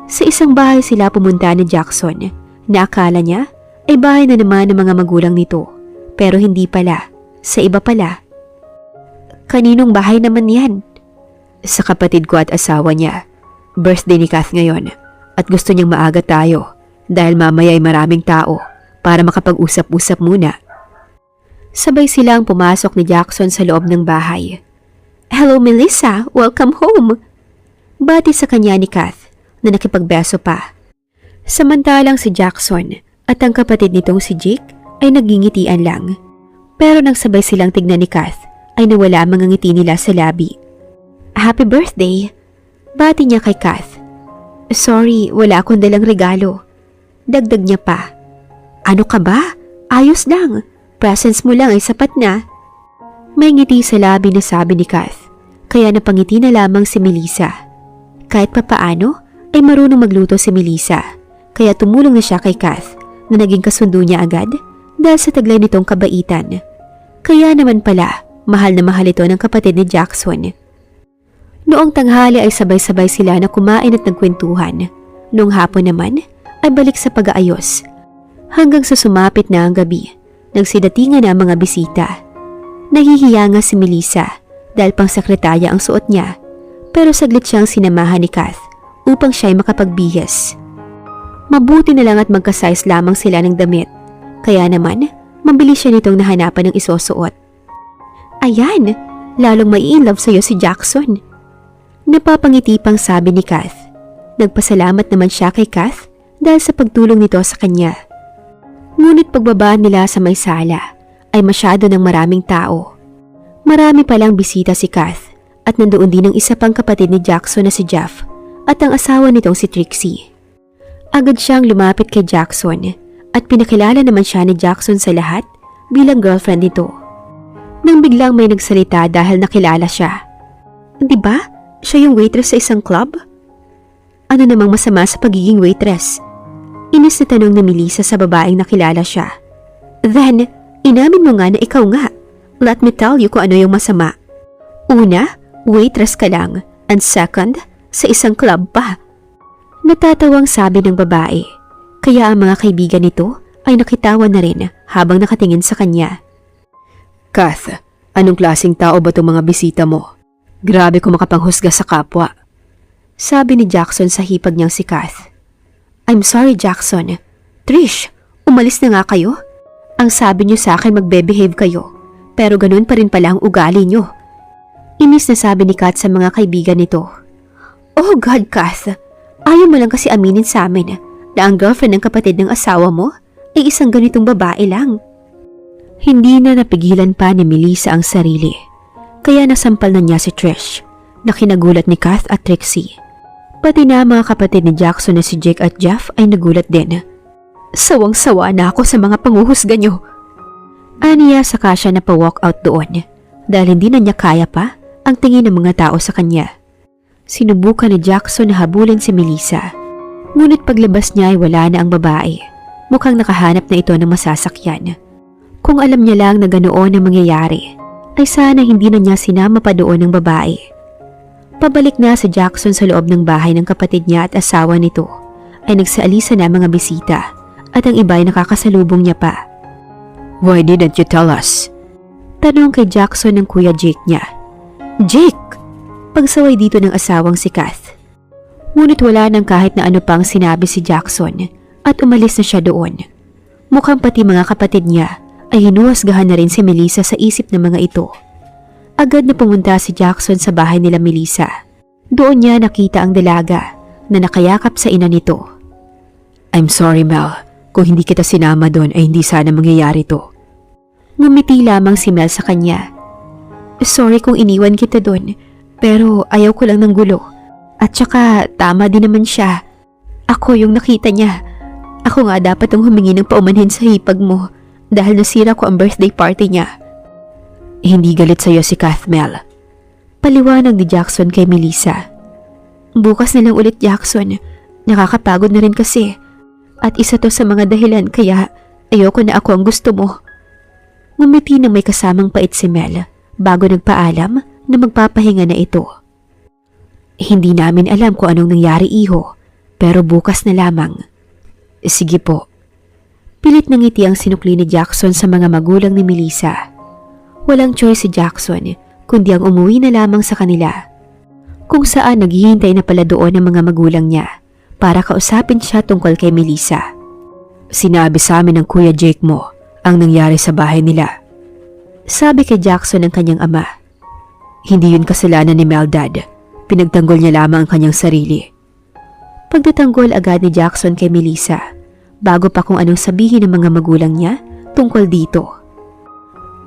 Sa isang bahay sila pumunta ni Jackson na akala niya ay bahay na naman ng mga magulang nito, pero hindi pala, sa iba pala. Kaninong bahay naman yan? Sa kapatid ko at asawa niya. Birthday ni Kath ngayon at gusto niyang maaga tayo dahil mamaya ay maraming tao para makapag-usap-usap muna. Sabay silang pumasok ni Jackson sa loob ng bahay. Hello Melissa, welcome home! Bati sa kanya ni Kath na nakipagbeso pa. Samantalang si Jackson at ang kapatid nitong si Jake ay nagingitian lang. Pero nang sabay silang tignan ni Kath ay nawala mga ngiti nila sa labi. Happy birthday! Bati niya kay Kath. Sorry, wala akong dalang regalo. Dagdag niya pa. Ano ka ba? Ayos lang. Presents mo lang ay sapat na. May ngiti sa labi na sabi ni Kath, kaya napangiti na lamang si Melissa. Kahit papaano ay marunong magluto si Melissa, kaya tumulong na siya kay Kath na naging kasundo niya agad dahil sa taglay nitong kabaitan. Kaya naman pala, mahal na mahal ito ng kapatid ni Jackson. Noong tanghali ay sabay-sabay sila na kumain at nagkwentuhan. Noong hapon naman ay balik sa pag-aayos. Hanggang sa sumapit na ang gabi, nagsidatingan na ang mga bisita. Nahihiya nga si Melissa dahil pang sekretarya ang suot niya, pero saglit siyang sinamahan ni Kath upang siya ay makapagbihis. Mabuti na lang at magka-size lamang sila ng damit, kaya naman mabilis siya nitong nahanapan ng isusuot. Ayan, lalong mai-inlove sa'yo si Jackson. Napapangiti pang sabi ni Kath. Nagpasalamat naman siya kay Kath dahil sa pagtulong nito sa kanya. Ngunit pagbaba nila sa may sala ay masyado ng maraming tao. Marami palang bisita si Kath at nandoon din ang isa pang kapatid ni Jackson na si Jeff at ang asawa nitong si Trixie. Agad siyang lumapit kay Jackson at pinakilala naman siya ni Jackson sa lahat bilang girlfriend nito. Nang biglang may nagsalita dahil nakilala siya. Di ba? Siya yung waitress sa isang club? Ano namang masama sa pagiging waitress? Inis na tanong ni Melissa sa babaeng nakilala siya. Then, inamin mo nga na ikaw nga. Let me tell you kung ano yung masama. Una, waitress ka lang. And second, sa isang club pa. Natatawang sabi ng babae. Kaya ang mga kaibigan nito ay nakitawan na rin habang nakatingin sa kanya. Kath, anong klaseng tao ba itong mga bisita mo? Grabe kung makapanghusga sa kapwa. Sabi ni Jackson sa hipag niyang si Kath. I'm sorry, Jackson. Trish, umalis na nga kayo. Ang sabi niyo sa akin magbe-behave kayo, pero ganun pa rin pala ang ugali niyo. Inis na sabi ni Kath sa mga kaibigan nito. Oh God, Kath. Ayaw mo lang kasi aminin sa amin na ang girlfriend ng kapatid ng asawa mo ay isang ganitong babae lang. Hindi na napigilan pa ni Melissa ang sarili. Kaya nasampal na niya si Trish na kinagulat ni Kath at Trixie. Pati na mga kapatid ni Jackson na si Jake at Jeff ay nagulat din. Sawang-sawa na ako sa mga panguhusga niyo. Aniya saka siya na pa-walk out doon dahil hindi na niya kaya pa ang tingin ng mga tao sa kanya. Sinubukan ni Jackson na habulin si Melissa. Ngunit paglabas niya ay wala na ang babae. Mukhang nakahanap na ito ng masasakyan. Kung alam niya lang na ganoon ang mangyayari, ay sana hindi na niya sinama pa doon ng babae. Pabalik na si Jackson sa loob ng bahay ng kapatid niya at asawa nito, ay nagsaalisa na mga bisita at ang iba ay nakakasalubong niya pa. Why didn't you tell us? Tanong kay Jackson ng kuya Jake niya. Jake! Pagsaway dito ng asawang si Kath. Ngunit wala nang kahit na ano pang sinabi si Jackson at umalis na siya doon. Mukhang pati mga kapatid niya ay hinuhusgahan na rin si Melissa sa isip ng mga ito. Agad na pumunta si Jackson sa bahay nila Melissa. Doon niya nakita ang dalaga na nakayakap sa ina nito. I'm sorry, Mel. Kung hindi kita sinama doon ay hindi sana mangyayari to. Ngumiti lamang si Mel sa kanya. Sorry kung iniwan kita doon, pero ayaw ko lang ng gulo. At saka tama din naman siya. Ako yung nakita niya. Ako nga dapat ang humingi ng paumanhin sa hipag mo dahil nasira ko ang birthday party niya. Hindi galit sa'yo si Kath, Mel. Paliwanag ni Jackson kay Melissa. Bukas na lang ulit, Jackson. Nakakapagod na rin kasi. At isa to sa mga dahilan kaya ayoko na ako ang gusto mo. Ngumiti na may kasamang pait si Mel bago nagpaalam na magpapahinga na ito. Hindi namin alam kung anong nangyari, iho, pero bukas na lamang. Sige po. Pilit ng ngiti ang sinukli ni Jackson sa mga magulang ni Melissa. Walang choice si Jackson kundi ang umuwi na lamang sa kanila. Kung saan naghihintay na pala doon ang mga magulang niya para kausapin siya tungkol kay Melissa. Sinabi sa amin ng kuya Jake mo ang nangyari sa bahay nila. Sabi kay Jackson ng kanyang ama. Hindi yun kasalanan ni Mel, Dad. Pinagtanggol niya lamang ang kanyang sarili. Pagdatanggol agad ni Jackson kay Melissa bago pa kung anong sabihin ng mga magulang niya tungkol dito.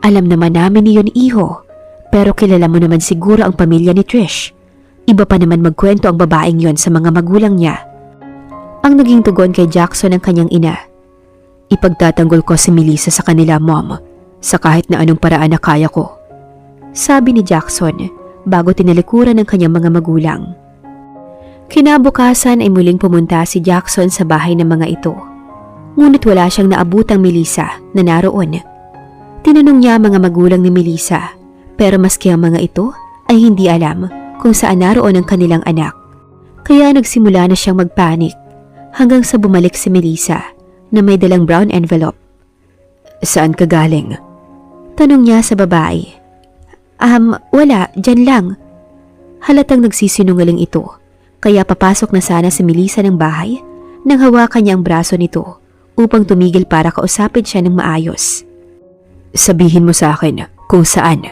Alam naman namin niyon, iho, pero kilala mo naman siguro ang pamilya ni Trish. Iba pa naman magkwento ang babaeng yon sa mga magulang niya. Ang naging tugon kay Jackson ng kanyang ina. Ipagtatanggol ko si Melissa sa kanila, Mom, sa kahit na anong paraan na kaya ko. Sabi ni Jackson bago tinalikuran ng kanyang mga magulang. Kinabukasan ay muling pumunta si Jackson sa bahay ng mga ito. Ngunit wala siyang naabutang Melissa na naroon. Tinanong niya mga magulang ni Melissa, pero maski ang mga ito ay hindi alam kung saan naroon ang kanilang anak. Kaya nagsimula na siyang magpanik hanggang sa bumalik si Melissa na may dalang brown envelope. Saan ka galing? Tanong niya sa babae. Wala, dyan lang. Halatang nagsisinungaling ito, kaya papasok na sana si Melissa ng bahay nang hawakan niya ang braso nito upang tumigil para kausapin siya ng maayos. Sabihin mo sa akin kung saan.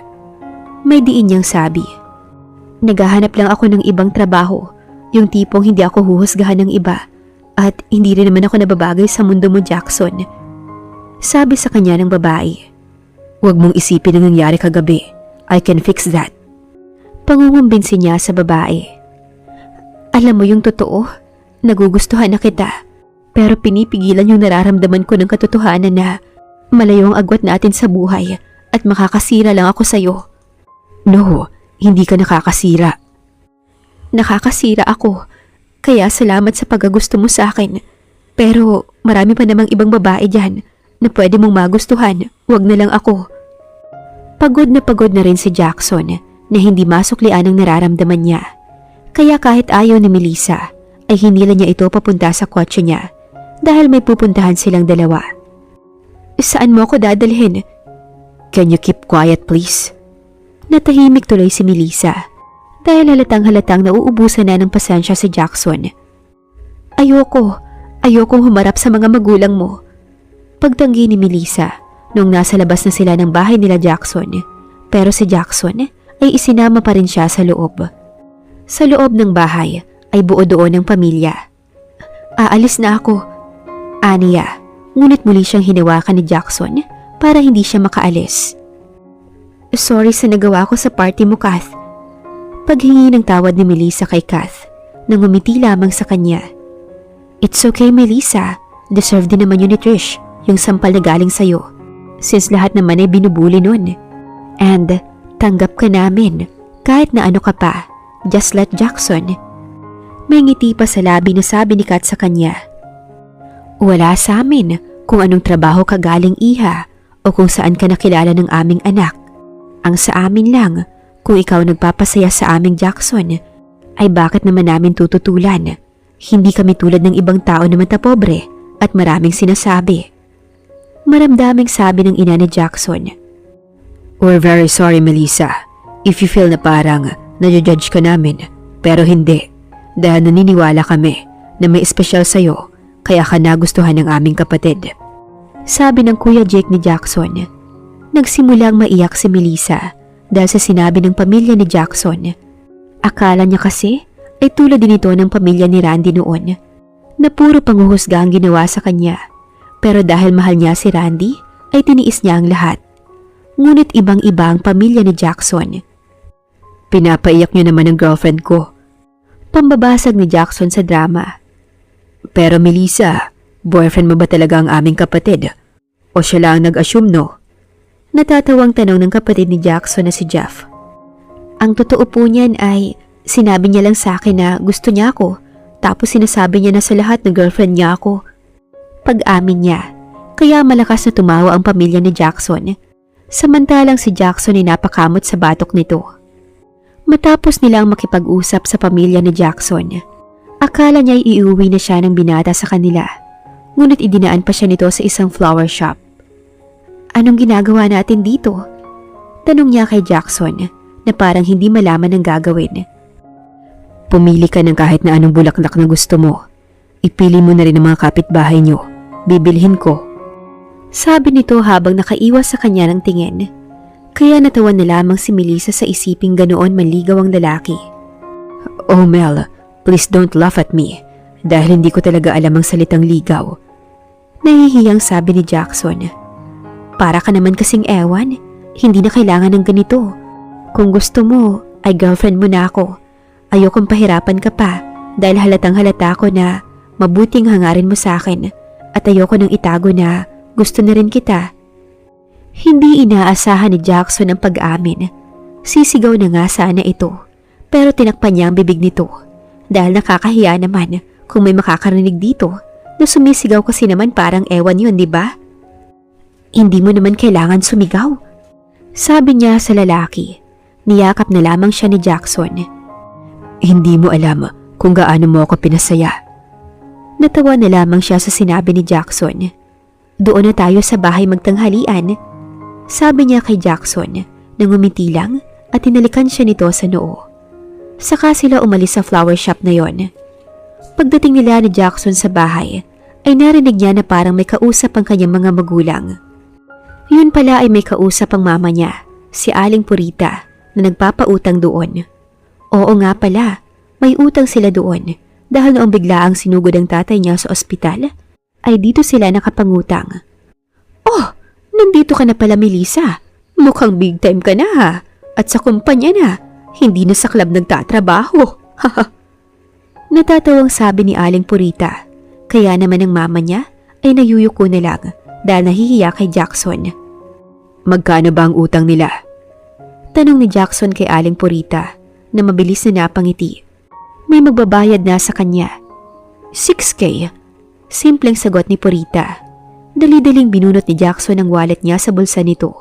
May diin niyang sabi. Naghahanap lang ako ng ibang trabaho. Yung tipong hindi ako huhusgahan ng iba at hindi rin naman ako nababagay sa mundo mo, Jackson. Sabi sa kanya ng babae. Huwag mong isipin ang nangyari kagabi. I can fix that. Pangungumbinsi niya sa babae. Alam mo yung totoo, nagugustuhan na kita. Pero pinipigilan yung nararamdaman ko ng katotohanan na malayo ang agwat natin sa buhay at makakasira lang ako sa'yo. No, hindi ka nakakasira. Nakakasira ako, kaya salamat sa paggusto mo sa akin. Pero marami pa namang ibang babae dyan na pwede mong magustuhan, wag na lang ako. Pagod na rin si Jackson na hindi masuklian ang nararamdaman niya. Kaya kahit ayaw ni Melissa, ay hinila niya ito papunta sa kotse niya dahil may pupuntahan silang dalawa. Saan mo ako dadalhin? Can you keep quiet please? Natahimik tuloy si Melissa dahil halatang nauubusan na ng pasensya si Jackson. Ayokong humarap sa mga magulang mo. Pagtanggi ni Melissa nung nasa labas na sila ng bahay nila Jackson, pero si Jackson ay isinama pa rin siya sa loob. Sa loob ng bahay ay buo doon ng pamilya. Aalis na ako, aniya, ngunit muli siyang hinawakan ni Jackson para hindi siya makaalis. Sorry sa nagawa ko sa party mo, Kath. Paghingi ng tawad ni Melissa kay Kath nang umiti lamang sa kanya. It's okay, Melissa. Deserve din naman yun ni Trish, yung sampal na galing sa'yo. Since lahat naman ay binubuli nun. And tanggap ka namin kahit na ano ka pa. Just like Jackson. May ngiti pa sa labi na sabi ni Kat sa kanya. Wala sa amin kung anong trabaho ka galing, iha, o kung saan ka nakilala ng aming anak. Ang sa amin lang, kung ikaw nagpapasaya sa aming Jackson, ay bakit naman namin tututulan? Hindi kami tulad ng ibang tao na matapobre at maraming sinasabi. Maramdaming sabi ng ina ni Jackson. We're very sorry, Melissa. If you feel na parang nadjudge ka namin, pero hindi. Dahil naniniwala kami na may espesyal sa'yo, kaya ka nagustuhan ng aming kapatid. Sabi ng Kuya Jake ni Jackson. Nagsimulang maiyak si Melissa dahil sa sinabi ng pamilya ni Jackson. Akala niya kasi ay tulad din ito ng pamilya ni Randy noon, na puro panghuhusga ang ginawa sa kanya. Pero dahil mahal niya si Randy, ay tiniis niya ang lahat. Ngunit ibang-iba ang pamilya ni Jackson. Pinapaiyak niyo naman ang girlfriend ko. Pambabasag ni Jackson sa drama. Pero Melissa, boyfriend mo ba talaga ang aming kapatid? O siya lang nag-assume, no? Natatawang tanong ng kapatid ni Jackson na si Jeff. Ang totoo po niyan ay sinabi niya lang sa akin na gusto niya ako, tapos sinasabi niya na sa lahat na girlfriend niya ako. Pag-amin niya, kaya malakas na tumawa ang pamilya ni Jackson. Samantalang si Jackson ay napakamot sa batok nito. Matapos nilang makipag-usap sa pamilya ni Jackson, akala niya iuwi na siya ng binata sa kanila. Ngunit idinaan pa siya nito sa isang flower shop. Anong ginagawa natin dito? Tanong niya kay Jackson na parang hindi malaman ang gagawin. Pumili ka ng kahit na anong bulaklak na gusto mo. Ipili mo na rin ang mga kapitbahay niyo. Bibilhin ko. Sabi nito habang nakaiwas sa kanya ng tingin. Kaya natawan na lamang si Melissa sa isiping ganoon manligaw ang lalaki. Oh Mel, please don't laugh at me. Dahil hindi ko talaga alam ang salitang ligaw. Nahihiyang sabi ni Jackson. Para ka naman kasing ewan, hindi na kailangan ng ganito. Kung gusto mo, ay girlfriend mo na ako. Ayokong pahirapan ka pa dahil halatang halata ko na mabuting hangarin mo sa akin at ayoko nang itago na gusto na rin kita. Hindi inaasahan ni Jackson ang pag-amin. Sisigaw na nga sana ito, pero tinakpan niya ang bibig nito dahil nakakahiya naman kung may makakarinig dito na sumisigaw kasi naman parang ewan yun, di ba? Hindi mo naman kailangan sumigaw, sabi niya sa lalaki. Niyakap na lamang siya ni Jackson. Hindi mo alam kung gaano mo ako pinasaya. Natawa na lamang siya sa sinabi ni Jackson. Doon na tayo sa bahay magtanghalian, sabi niya kay Jackson nang umiti lang at tinalikan siya nito sa noo. Saka sila umalis sa flower shop na yon. Pagdating nila ni Jackson sa bahay, ay narinig niya na parang may kausap ang kanyang mga magulang. Yun pala ay may kausap ang mama niya, si Aling Purita, na nagpapautang doon. Oo nga pala, May utang sila doon dahil noong biglaang sinugod ang tatay niya sa ospital, ay dito sila nakapangutang. Oh, nandito ka na pala, Melissa. Mukhang big time ka na ha. At sa kumpanya na, hindi na sa club nagtatrabaho. Natatawang sabi ni Aling Purita. Kaya naman ang mama niya ay nayuyuko na lang dahil nahihiya kay Jackson. Magkano ba ang utang nila? Tanong ni Jackson kay Aling Purita na mabilis na napangiti. May magbabayad na sa kanya. 6K. Simpleng sagot ni Purita. Dali-daling binunot ni Jackson ang wallet niya sa bulsa nito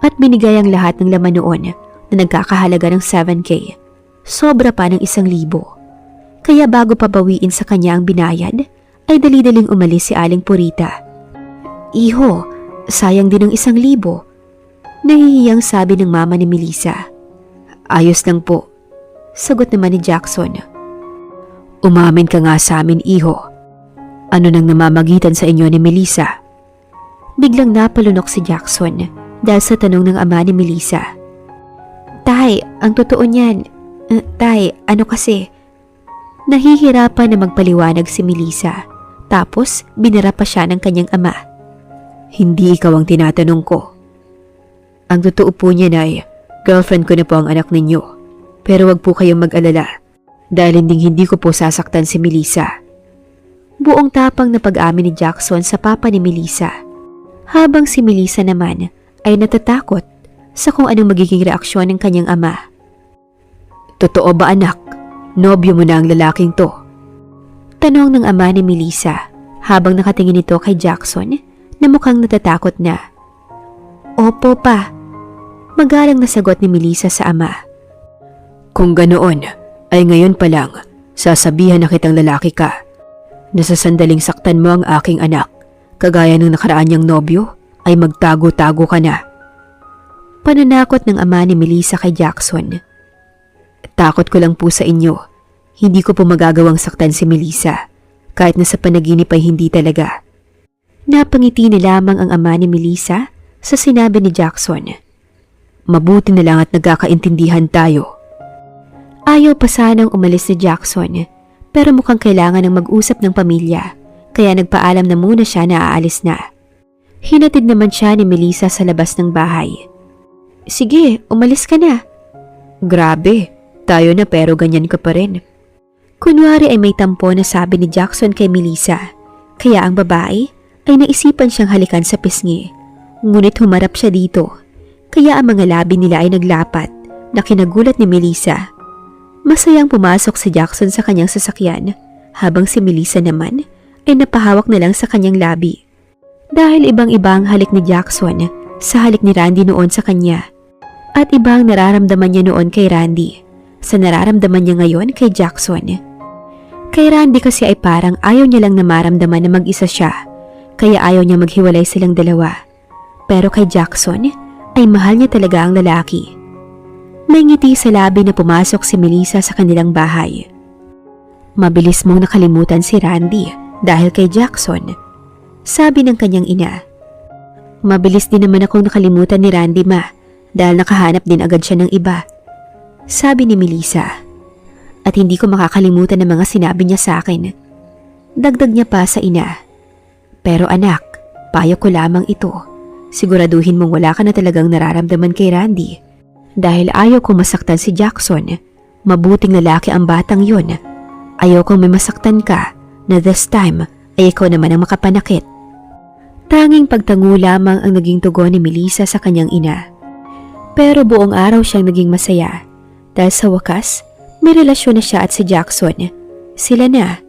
at binigay ang lahat ng laman noon na nagkakahalaga ng 7K. Sobra pa ng 1,000. Kaya bago pa bawiin sa kanya ang binayad, ay dali-daling umalis si Aling Purita. Iho, sayang din ang 1,000. Nahihiyang sabi ng mama ni Melissa. Ayos lang po. Sagot naman ni Jackson. Umamin ka nga sa amin, iho. Ano nang namamagitan sa inyo ni Melissa? Biglang napalunok si Jackson dahil sa tanong ng ama ni Melissa. Tay, ang totoo niyan. Tay, ano kasi? Nahihirapan na magpaliwanag si Melissa. Tapos binara pa siya ng kanyang ama. Hindi ikaw ang tinatanong ko. Ang totoo po niyan ay, girlfriend ko na po ang anak ninyo. Pero wag po kayong mag-alala dahil hindi ko po sasaktan si Melissa. Buong tapang na pag-amin ni Jackson sa papa ni Melissa. Habang si Melissa naman ay natatakot sa kung anong magiging reaksyon ng kanyang ama. Totoo ba anak? Nobyo mo na ang lalaking to? Tanong ng ama ni Melissa habang nakatingin ito kay Jackson na mukhang natatakot na. Opo pa. Magalang na sagot ni Melissa sa ama. Kung ganoon, ay ngayon pa lang, sasabihan na kitang lalaki ka. Nasasandaling saktan mo ang aking anak, kagaya ng nakaraan niyang nobyo, ay magtago-tago ka na. Pananakot ng ama ni Melissa kay Jackson. Takot ko lang po sa inyo. Hindi ko po magagawang saktan si Melissa, kahit na sa panaginip ay hindi talaga. Napangiti na lamang ang ama ni Melissa sa sinabi ni Jackson. Mabuti na lang at nagkakaintindihan tayo. Ayaw pa sanang umalis si Jackson, pero mukhang kailangan ng mag-usap ng pamilya, kaya nagpaalam na muna siya na aalis na. Hinatid naman siya ni Melissa sa labas ng bahay. Sige, umalis ka na. Grabe, tayo na pero ganyan ka pa rin. Kunwari ay may tampo na sabi ni Jackson kay Melissa, kaya ang babae ay naisipan siyang halikan sa pisngi. Ngunit humarap siya dito, kaya ang mga labi nila ay naglapat na kinagulat ni Melissa. Masayang pumasok si Jackson sa kanyang sasakyan, habang si Melissa naman ay napahawak na lang sa kanyang labi. Dahil ibang-ibang halik ni Jackson sa halik ni Randy noon sa kanya, at ibang nararamdaman niya noon kay Randy sa nararamdaman niya ngayon kay Jackson. Kay Randy kasi ay parang ayaw niya lang na maramdaman na mag-isa siya, kaya ayaw niya maghiwalay silang dalawa. Pero kay Jackson ay mahal niya talaga ang lalaki. May ngiti sa labi na pumasok si Melissa sa kanilang bahay. Mabilis mong nakalimutan si Randy dahil kay Jackson, sabi ng kanyang ina. Mabilis din naman akong nakalimutan ni Randy, ma, dahil nakahanap din agad siya ng iba, sabi ni Melissa. At hindi ko makakalimutan ng mga sinabi niya sa akin. Dagdag niya pa sa ina. Pero anak, payo ko lamang ito. Siguraduhin mong wala ka na talagang nararamdaman kay Randy. Dahil ayaw kong masaktan si Jackson, mabuting lalaki ang batang yun. Ayaw kong may masaktan ka na this time ay ikaw naman ang makapanakit. Tanging pagtango lamang ang naging tugon ni Melissa sa kanyang ina. Pero buong araw siyang naging masaya dahil sa wakas may relasyon na siya at si Jackson. Sila na.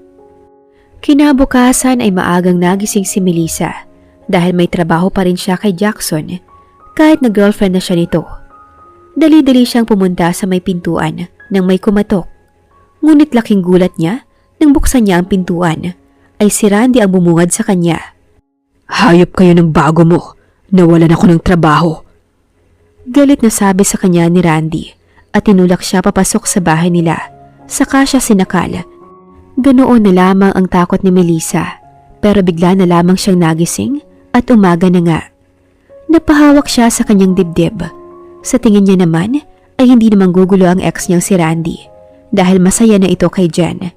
Kinabukasan ay maagang nagising si Melissa dahil may trabaho pa rin siya kay Jackson kahit na girlfriend na siya nito. Dali-dali siyang pumunta sa may pintuan nang may kumatok. Ngunit laking gulat niya nang buksan niya ang pintuan ay si Randy ang bumungad sa kanya. Hayop kayo ng bago mo. Nawalan ako ng trabaho. Galit na sabi sa kanya ni Randy at tinulak siya papasok sa bahay nila. Saka siya sinakal. Ganoon na lamang ang takot ni Melissa, pero bigla na lamang siyang nagising at umaga na nga. Napahawak siya sa kanyang dibdib. Sa tingin niya naman ay hindi naman gugulo ang ex niyang si Randy dahil masaya na ito kay Jen.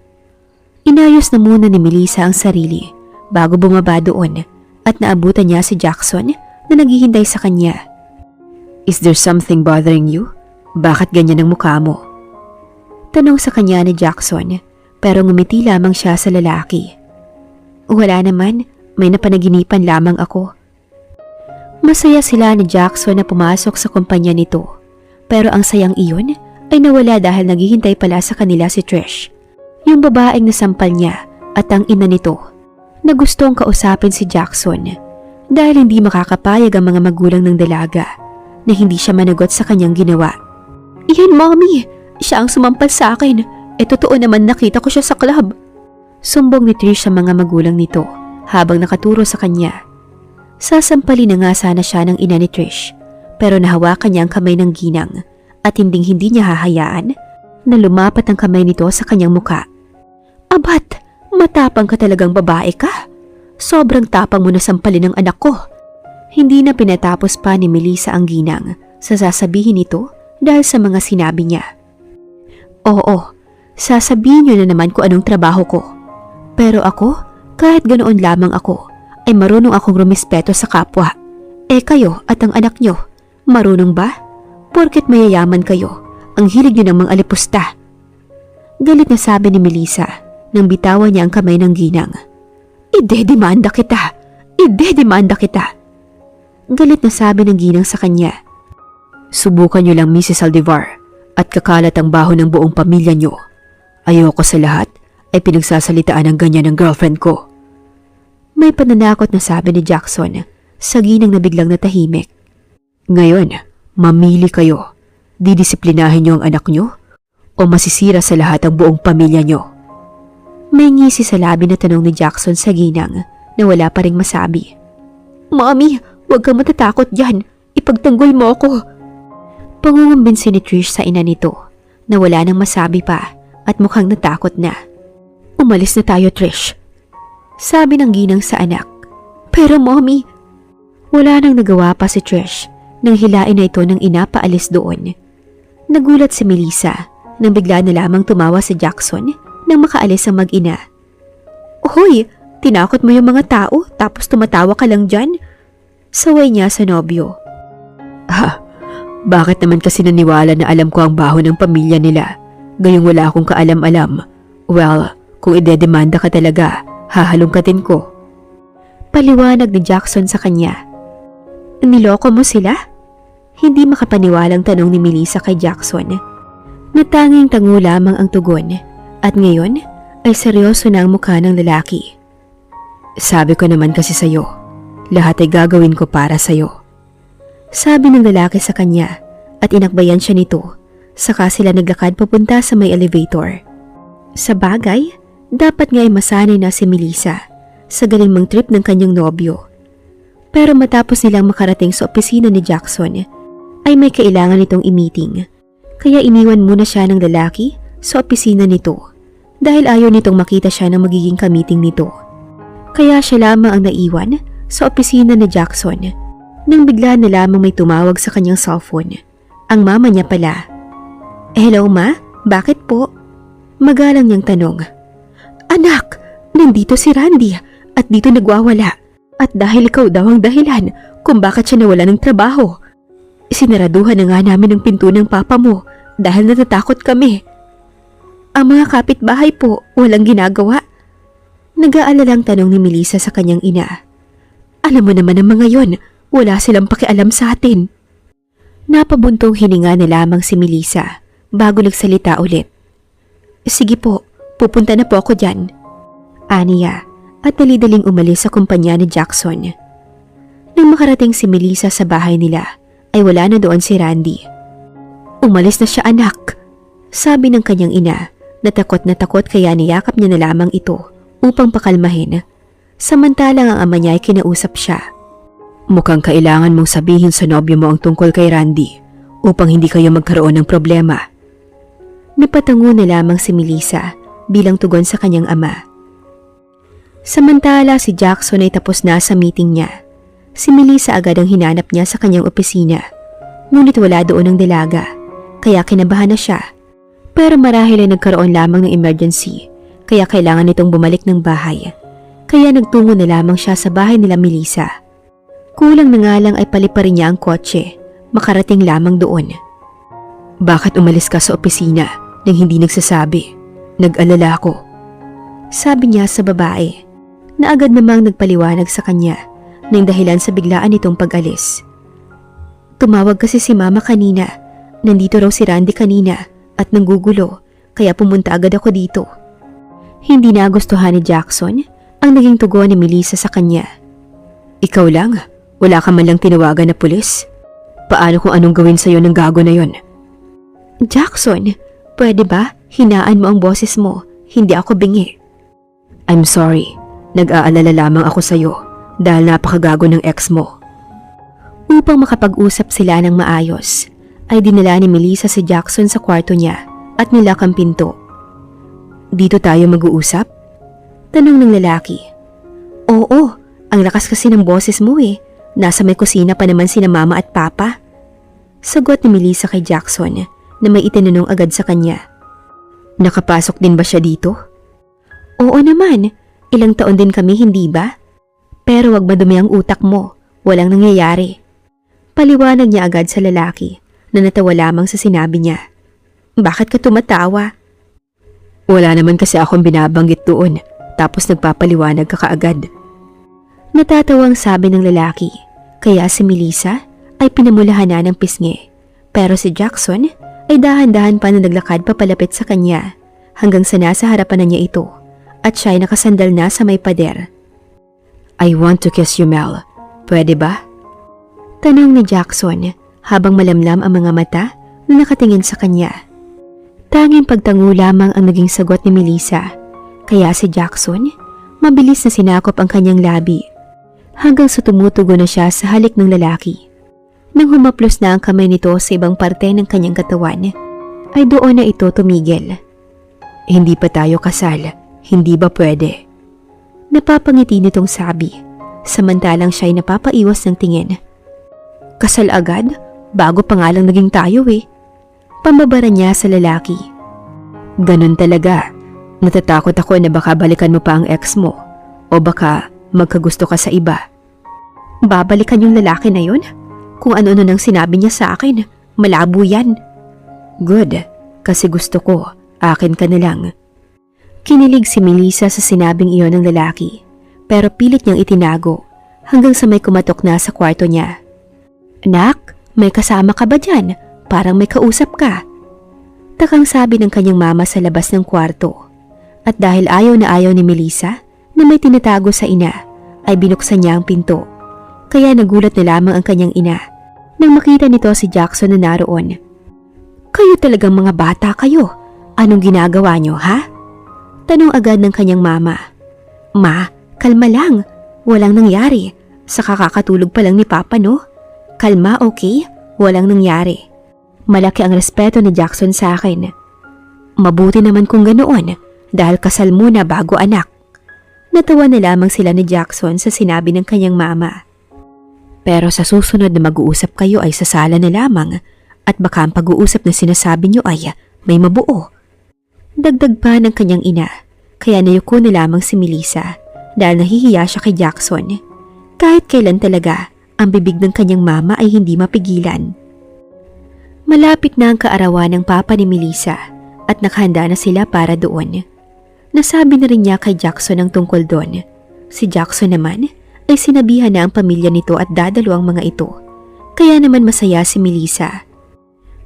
Inayos na muna ni Melissa ang sarili bago bumaba doon at naabutan niya si Jackson na naghihintay sa kanya. Is there something bothering you? Bakit ganyan ang mukha mo? Tanong sa kanya ni Jackson pero ngumiti lamang siya sa lalaki. Wala naman, may napanaginipan lamang ako. Masaya sila ni Jackson na pumasok sa kumpanya nito pero ang sayang iyon ay nawala dahil naghihintay pala sa kanila si Trish, yung babaeng nasampal niya at ang ina nito na gustong kausapin si Jackson dahil hindi makakapayag ang mga magulang ng dalaga na hindi siya managot sa kanyang ginawa. Iyan, Mommy! Siya ang sumampal sa akin. Totoo naman nakita ko siya sa club. Sumbong ni Trish sa mga magulang nito habang nakaturo sa kanya. Sasampalin na nga sana siya ng ina ni Trish pero nahawakan niya ang kamay ng ginang at hindi niya hahayaan na lumapat ang kamay nito sa kanyang muka. Abat, matapang ka talagang babae ka. Sobrang tapang mo na sampalin ng anak ko. Hindi na pinatapos pa ni Melissa ang ginang sa sasabihin nito dahil sa mga sinabi niya. Oo, sasabihin niyo na naman kung anong trabaho ko. Pero ako, kahit ganoon lamang ako, ay marunong akong rumispeto sa kapwa. Kayo at ang anak niyo, marunong ba? Porket mayayaman kayo, ang hilig niyo ng mga alipusta. Galit na sabi ni Melissa nang bitawan niya ang kamay ng ginang. Ide-demanda kita! Ide-demanda kita! Galit na sabi ng ginang sa kanya. Subukan niyo lang, Mrs. Aldevar, at kakalat ang baho ng buong pamilya niyo. Ayoko sa lahat ay pinagsasalitaan ng ganyan ng girlfriend ko. May pananakot na sabi ni Jackson sa ginang na biglang natahimik. Ngayon, mamili kayo. Didisiplinahin niyo ang anak niyo o masisira sa lahat ang buong pamilya niyo. May ngisi sa labi na tanong ni Jackson sa ginang na wala pa ring masabi. Mommy, huwag kang matatakot dyan. Ipagtanggol mo ako. Pangungumbinsi ni Trish sa ina nito na wala nang masabi pa at mukhang natakot na. Umalis na tayo, Trish. Sabi ng ginang sa anak. Pero Mommy, wala nang nagawa pa si Trish nang hilain na ito ng ina paalis doon. Nagulat si Melissa nang bigla na lamang tumawa si Jackson nang makaalis ang mag-ina. Hoy, tinakot mo yung mga tao tapos tumatawa ka lang dyan? Saway niya sa nobyo. Bakit naman kasi naniwala na alam ko ang baho ng pamilya nila? Gayong wala akong kaalam-alam. Well, kung idedemanda ka talaga, hahalongkatin ko. Paliwanag ni Jackson sa kanya. Niloko mo sila? Hindi makapaniwalang tanong ni Melissa kay Jackson. Natanging tango lamang ang tugon at ngayon ay seryoso na ang mukha ng lalaki. Sabi ko naman kasi sa'yo, lahat ay gagawin ko para sa'yo. Sabi ng lalaki sa kanya at inakbayan siya nito, saka sila naglakad papunta sa may elevator. Sa bagay, dapat nga ay masanay na si Melissa sa galing mang trip ng kanyang nobyo. Pero matapos nilang makarating sa opisina ni Jackson, ay may kailangan itong i-meeting. Kaya iniwan muna siya ng lalaki sa opisina nito dahil ayaw nitong makita siya ng magiging kamiting nito. Kaya siya lamang ang naiwan sa opisina ni Jackson nang bigla na lamang may tumawag sa kanyang cellphone. Ang mama niya pala. Hello ma, bakit po? Magalang niyang tanong. Anak, nandito si Randy at dito nagwawala. At dahil ikaw daw ang dahilan kung bakit siya nawala ng trabaho. Sinaraduhan na nga namin ang pinto ng papa mo dahil natatakot kami. Ang mga kapitbahay po walang ginagawa. Nag-aalalang tanong ni Melissa sa kanyang ina. Alam mo naman ang mga yon, wala silang pakialam sa atin. Napabuntong hininga na lamang si Melissa bago nagsalita ulit. Sige po, pupunta na po ako dyan. Aniya at dali-daling umalis sa kumpanya ni Jackson. Nang makarating si Melissa sa bahay nila, ay wala na doon si Randy. Umalis na siya anak, sabi ng kanyang ina na takot kaya niyakap niya na lamang ito upang pakalmahin. Samantalang ang ama niya ay kinausap siya. Mukhang kailangan mong sabihin sa nobyo mo ang tungkol kay Randy upang hindi kayo magkaroon ng problema. Napatango na lamang si Melissa bilang tugon sa kanyang ama. Samantala si Jackson ay tapos na sa meeting niya. Si Melissa agad ang hinanap niya sa kanyang opisina. Ngunit wala doon ang dalaga, kaya kinabahan na siya. Pero marahil ay nagkaroon lamang ng emergency, kaya kailangan nitong bumalik ng bahay. Kaya nagtungo na lamang siya sa bahay nila Melissa. Kulang na nga lang ay paliparin niya ang kotse, makarating lamang doon. Bakit umalis ka sa opisina nang hindi nagsasabi? Nag-alala ako. Sabi niya sa babae, na agad namang nagpaliwanag sa kanya ng dahilan sa biglaan nitong pag-alis. Tumawag kasi si Mama kanina. Nandito raw si Randy kanina at nanggugulo, kaya pumunta agad ako dito. Hindi nagustuhan ni Jackson ang naging tugon ni Melissa sa kanya. Ikaw lang? Wala ka man lang tinawagan na pulis? Paano kung anong gawin sa'yo ng gago na yon? Jackson, pwede ba hinaan mo ang boses mo? Hindi ako bingi. I'm sorry. Nag-aalala lamang ako sa'yo dahil napakagago ng ex mo. Upang makapag-usap sila ng maayos, ay dinala ni Melissa si Jackson sa kwarto niya at nilak ang pinto. Dito tayo mag-uusap? Tanong ng lalaki. Oo, ang lakas kasi ng boses mo eh. Nasa may kusina pa naman sina Mama at Papa. Sagot ni Melissa kay Jackson na may itinanong agad sa kanya. Nakapasok din ba siya dito? Oo naman, ilang taon din kami hindi ba? Pero wag madumi ang utak mo, walang nangyayari. Paliwanag niya agad sa lalaki na natawa lamang sa sinabi niya. Bakit ka tumatawa? Wala naman kasi akong binabanggit doon, tapos nagpapaliwanag ka kaagad. Natatawang sabi ng lalaki, kaya si Melissa ay pinamulahan na ng pisngi. Pero si Jackson ay dahan-dahan pa na naglakad papalapit sa kanya hanggang sa nasa harapan na niya ito at siya ay nakasandal na sa may pader. I want to kiss you, Mel. Pwede ba? Tanong ni Jackson habang malamlam ang mga mata na nakatingin sa kanya. Tanging pagtango lamang ang naging sagot ni Melissa, kaya si Jackson mabilis na sinakop ang kanyang labi hanggang sa tumutugo na siya sa halik ng lalaki. Nang humaplos na ang kamay nito sa ibang parte ng kanyang katawan, ay doon na ito tumigil. Hindi pa tayo kasal, hindi ba pwede? Napapangiti nitong sabi, samantalang siya ay napapaiwas ng tingin. Kasal agad? Bago pa nga lang naging tayo eh. Pambabara niya sa lalaki. Ganon talaga. Natatakot ako na baka balikan mo pa ang ex mo o baka magkagusto ka sa iba. Babalikan yung lalaki na yun? Kung ano-ano nang sinabi niya sa akin, malabo yan. Good, kasi gusto ko, akin ka na lang. Kinilig si Melissa sa sinabing iyon ng lalaki, pero pilit niyang itinago hanggang sa may kumatok na sa kwarto niya. Anak, may kasama ka ba dyan? Parang may kausap ka. Takang sabi ng kanyang mama sa labas ng kwarto. At dahil ayaw na ayaw ni Melissa na may tinatago sa ina, ay binuksan niya ang pinto. Kaya nagulat na lamang ang kanyang ina nang makita nito si Jackson na naroon. Kayo talagang mga bata kayo. Anong ginagawa niyo, ha? Tanong agad ng kanyang mama. Ma, kalma lang. Walang nangyari. Sa kakakatulog pa lang ni Papa, no? Kalma, okay? Walang nangyari. Malaki ang respeto ni Jackson sa akin. Mabuti naman kung ganoon dahil kasal muna bago anak. Natawa na lamang sila ni Jackson sa sinabi ng kanyang mama. Pero sa susunod na mag-uusap kayo ay sa sala na lamang at baka ang pag-uusap na sinasabi niyo ay may mabuo. Dagdag pa ng kanyang ina, kaya nayuko na lamang si Melissa dahil nahihiya siya kay Jackson. Kahit kailan talaga, ang bibig ng kanyang mama ay hindi mapigilan. Malapit na ang kaarawan ng papa ni Melissa at nakahanda na sila para doon. Nasabi na rin niya kay Jackson ang tungkol doon. Si Jackson naman ay sinabihan na ang pamilya nito at dadalo ang mga ito. Kaya naman masaya si Melissa.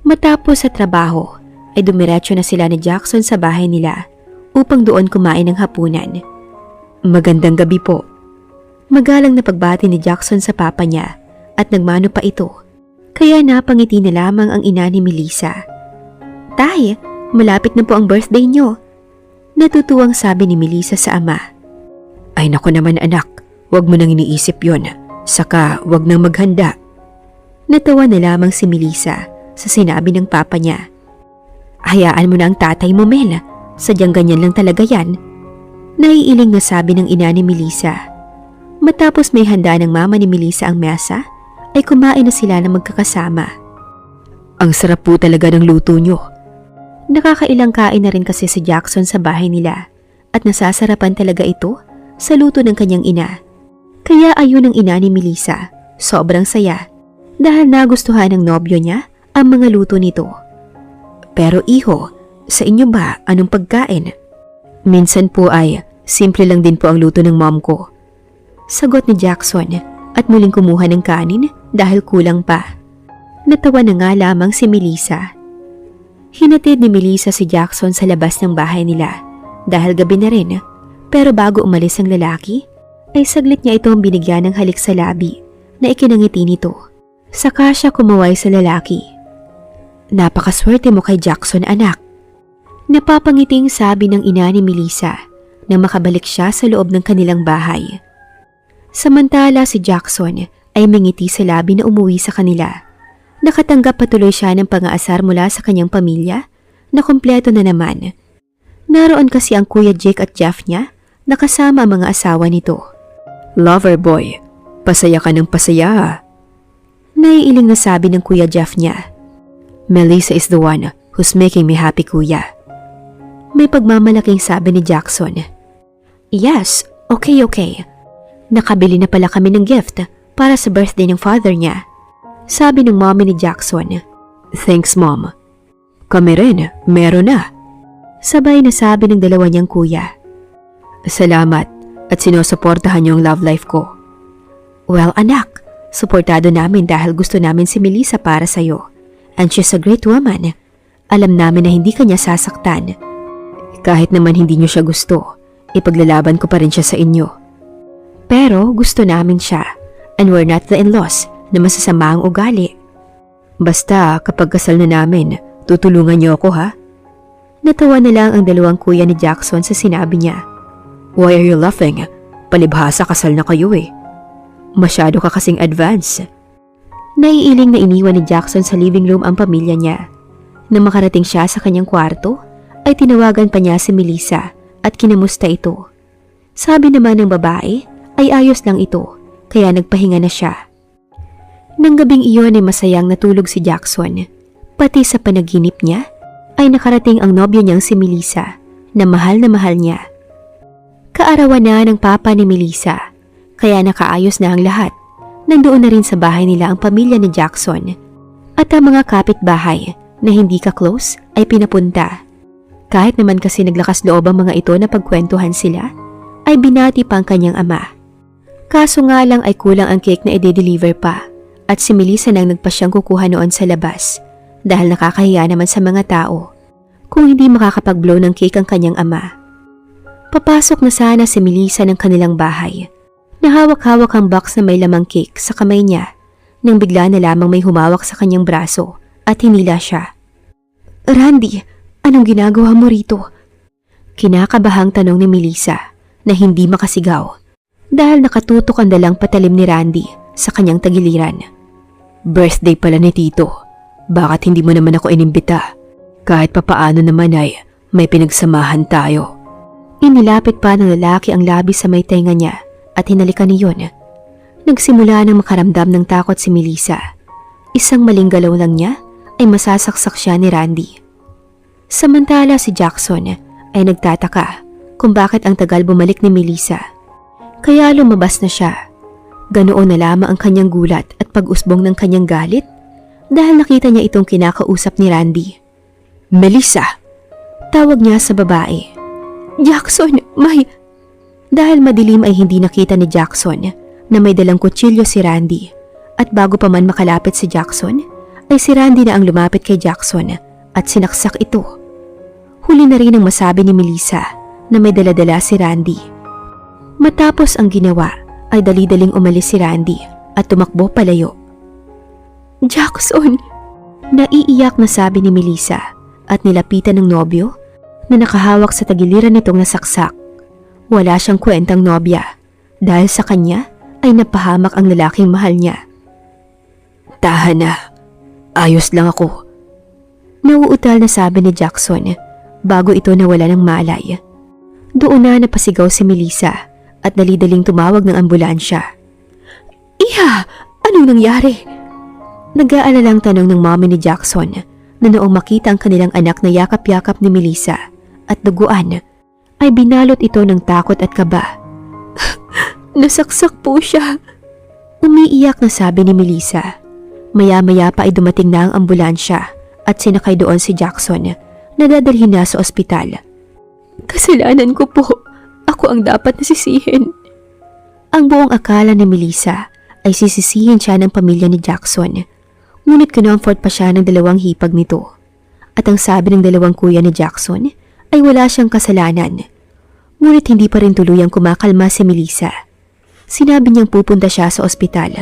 Matapos sa trabaho ay dumiretso na sila ni Jackson sa bahay nila upang doon kumain ng hapunan. Magandang gabi po. Magalang na pagbati ni Jackson sa papa niya at nagmano pa ito. Kaya napangiti na lamang ang ina ni Melissa. Tay, malapit na po ang birthday niyo. Natutuwang sabi ni Melissa sa ama. Ay naku naman anak. Huwag mo nang iniisip yon. Saka huwag nang maghanda. Natawa na lamang si Melissa sa sinabi ng papa niya. Hayaan mo na ang tatay mo, Mel. Sadyang ganyan lang talaga yan. Naiiling na sabi ng ina ni Melissa. Matapos may handa ng mama ni Melissa ang mesa, ay kumain na sila na magkakasama. Ang sarap po talaga ng luto nyo. Nakakailang kain na rin kasi si Jackson sa bahay nila at nasasarapan talaga ito sa luto ng kanyang ina. Kaya ayun ang ina ni Melissa, sobrang saya dahil nagustuhan ng nobyo niya ang mga luto nito. Pero iho, sa inyo ba anong pagkain? Minsan po ay simple lang din po ang luto ng mom ko. Sagot ni Jackson at muling kumuha ng kanin dahil kulang pa. Natawa na nga lamang si Melissa. Hinatid ni Melissa si Jackson sa labas ng bahay nila dahil gabi na rin, pero bago umalis ang lalaki, ay saglit niya itong binigyan ng halik sa labi na ikinangiti nito. Saka siya kumaway sa lalaki. Napakaswerte mo kay Jackson, anak. Napapangiting sabi ng ina ni Melissa nang makabalik siya sa loob ng kanilang bahay. Samantala si Jackson ay mangiti sa labi na umuwi sa kanila. Nakatanggap patuloy siya ng pang-aasar mula sa kanyang pamilya na kumpleto na naman. Naroon kasi ang Kuya Jake at Jeff niya na kasama ang mga asawa nito. Lover boy, pasaya ka ng pasaya. Naiiling na sabi ng Kuya Jeff niya. Melissa is the one who's making me happy, kuya. May pagmamalaking sabi ni Jackson. Yes, okay. Nakabili na pala kami ng gift para sa birthday ng father niya. Sabi ng mommy ni Jackson. Thanks, mom. Kami rin, meron na. Sabay na sabi ng dalawa niyang kuya. Salamat at sinusuportahan niyo ang love life ko. Well, anak, suportado namin dahil gusto namin si Melissa para sa'yo. And she's a great woman. Alam namin na hindi kanya sasaktan. Kahit naman hindi niyo siya gusto, ipaglalaban ko pa rin siya sa inyo. Pero gusto namin siya. And we're not the in-laws na masasama ang ugali. Basta kapag kasal na namin, tutulungan niyo ako, ha? Natawa na lang ang dalawang kuya ni Jackson sa sinabi niya. Why are you laughing? Palibhasa kasal na kayo eh. Masyado ka kasing advance. Naiiling na iniwan ni Jackson sa living room ang pamilya niya. Nang makarating siya sa kanyang kwarto, ay tinawagan pa niya si Melissa at kinamusta ito. Sabi naman ng babae ay ayos lang ito, kaya nagpahinga na siya. Nang gabing iyon ay masayang natulog si Jackson. Pati sa panaginip niya ay nakarating ang nobyo niyang si Melissa na mahal niya. Kaarawan na ng papa ni Melissa, kaya nakaayos na ang lahat. Nandoon na rin sa bahay nila ang pamilya ni Jackson at ang mga kapitbahay na hindi ka-close ay pinapunta. Kahit naman kasi naglakas loob ang mga ito na pagkwentuhan sila, ay binati pa ang kanyang ama. Kaso nga lang ay kulang ang cake na i-deliver pa at si Melissa nang nagpa siyang kukuha noon sa labas dahil nakakahiya naman sa mga tao kung hindi makakapag-blow ng cake ang kanyang ama. Papasok na sana si Melissa ng kanilang bahay. Nahawak-hawak ang box na may lamang cake sa kamay niya nang bigla na lamang may humawak sa kanyang braso at hinila siya. Randy, anong ginagawa mo rito? Kinakabahang tanong ni Melissa na hindi makasigaw dahil nakatutok ang dalang patalim ni Randy sa kanyang tagiliran. Birthday pala ni Tito. Bakit hindi mo naman ako inimbita? Kahit papaano naman ay may pinagsamahan tayo. Inilapit pa ng lalaki ang labi sa may tenga niya at hinalikan niyon. Nagsimula nang makaramdam ng takot si Melissa. Isang maling galaw lang niya ay masasaksak siya ni Randy. Samantala si Jackson ay nagtataka kung bakit ang tagal bumalik ni Melissa. Kaya lumabas na siya. Ganoon na lamang ang kanyang gulat at pag-usbong ng kanyang galit dahil nakita niya itong kinakausap ni Randy. Melissa! Tawag niya sa babae. Jackson, may... Dahil madilim ay hindi nakita ni Jackson na may dalang kutsilyo si Randy at bago pa man makalapit si Jackson ay si Randy na ang lumapit kay Jackson at sinaksak ito. Huli na rin ang masabi ni Melissa na may daladala si Randy. Matapos ang ginawa ay dali-daling umalis si Randy at tumakbo palayo. Jackson! Naiiyak na sabi ni Melissa at nilapitan ng nobyo na nakahawak sa tagiliran nitong nasaksak. Wala siyang kwentang nobya dahil sa kanya ay napahamak ang lalaking mahal niya. Tahan na. Ayos lang ako. Nauutal na sabi ni Jackson bago ito nawala ng malay. Doon na napasigaw si Melissa at dali-daling tumawag ng ambulansya. Iha! Anong nangyari? Nag-aalalang tanong ng mommy ni Jackson na noong makita ang kanilang anak na yakap-yakap ni Melissa at duguan, ay binalot ito ng takot at kaba. Nasaksak po siya. Umiiyak na sabi ni Melissa. Maya-maya pa ay dumating na ang ambulansya at sinakay doon si Jackson na dadalhin na sa ospital. Kasalanan ko po. Ako ang dapat nasisihin. Ang buong akala ni Melissa ay sisisihin siya ng pamilya ni Jackson. Ngunit kinomfort pa siya ng 2 hipag nito. At ang sabi ng 2 kuya ni Jackson ay wala siyang kasalanan. Ngunit hindi pa rin tuluyang kumakalma si Melissa. Sinabi niyang pupunta siya sa ospital.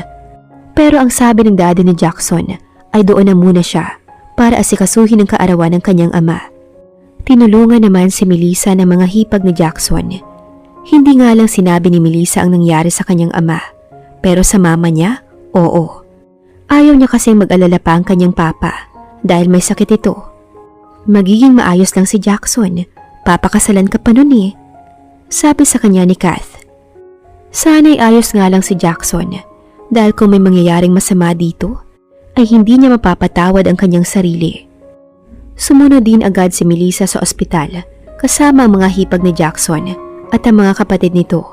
Pero ang sabi ng daddy ni Jackson ay doon na muna siya para asikasuhin ang kaarawan ng kanyang ama. Tinulungan naman si Melissa ng mga hipag ni Jackson. Hindi nga lang sinabi ni Melissa ang nangyari sa kanyang ama. Pero sa mama niya, oo. Ayaw niya kasing mag-alala pa ang kanyang papa dahil may sakit ito. Magiging maayos lang si Jackson. Papakasalan ka pa nun eh. Sabi sa kanya ni Kath. Sana'y ayos nga lang si Jackson dahil kung may mangyayaring masama dito, ay hindi niya mapapatawad ang kanyang sarili. Sumunod din agad si Melissa sa ospital kasama ang mga hipag ni Jackson at ang mga kapatid nito.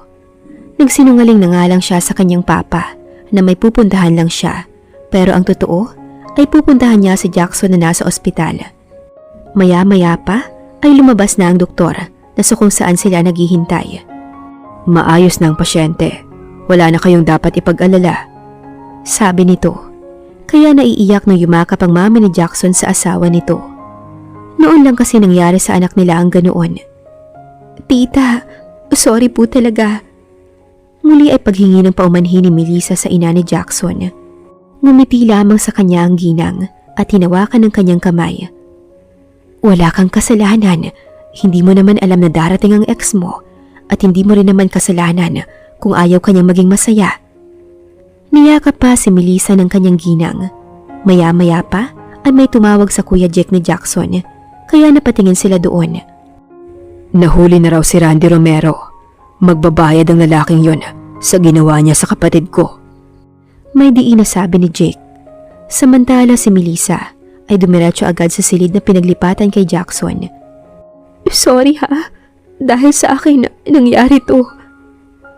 Nagsinungaling na nga lang siya sa kanyang papa na may pupuntahan lang siya, pero ang totoo ay pupuntahan niya si Jackson na nasa ospital. Maya-maya pa ay lumabas na ang doktor na sa kung saan sila naghihintay. Maayos na ang pasyente. Wala na kayong dapat ipag-alala. Sabi nito. Kaya naiiyak nung yumakap ang mami ni Jackson sa asawa nito. Noon lang kasi nangyari sa anak nila ang ganoon. Tita, sorry po talaga. Muli ay paghingi ng paumanhin ni Melissa sa ina ni Jackson. Ngumiti lamang sa kanya ang ginang at hinawakan ng kanyang kamay. Wala kang kasalanan. Hindi mo naman alam na darating ang ex mo at hindi mo rin naman kasalanan kung ayaw kanyang maging masaya. Niyakap pa si Melissa ng kanyang ginang. Maya-maya pa ay may tumawag sa Kuya Jake ni Jackson kaya napatingin sila doon. Nahuli na raw si Randy Romero. Magbabayad ang lalaking yon sa ginawa niya sa kapatid ko. May diin na sabi ni Jake. Samantala si Melissa ay dumiretso agad sa silid na pinaglipatan kay Jackson. Sorry ha, dahil sa akin nangyari to.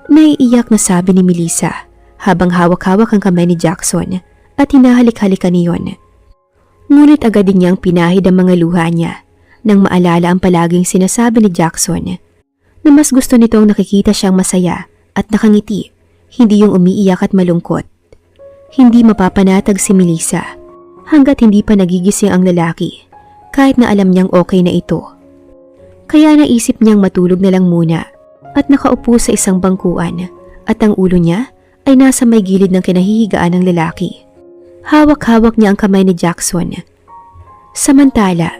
Naiiyak na sabi ni Melissa habang hawak-hawak ang kamay ni Jackson at hinahalik-halikan niyon. Ngunit agad din niyang pinahid ang mga luha niya nang maalala ang palaging sinasabi ni Jackson na mas gusto nitong nakikita siyang masaya at nakangiti, hindi yung umiiyak at malungkot. Hindi mapapanatag si Melissa hanggat hindi pa nagigising ang lalaki kahit na alam niyang okay na ito. Kaya naisip niyang matulog na lang muna at nakaupo sa isang bangkuan at ang ulo niya ay nasa may gilid ng kinahihigaan ng lalaki. Hawak-hawak niya ang kamay ni Jackson. Samantala,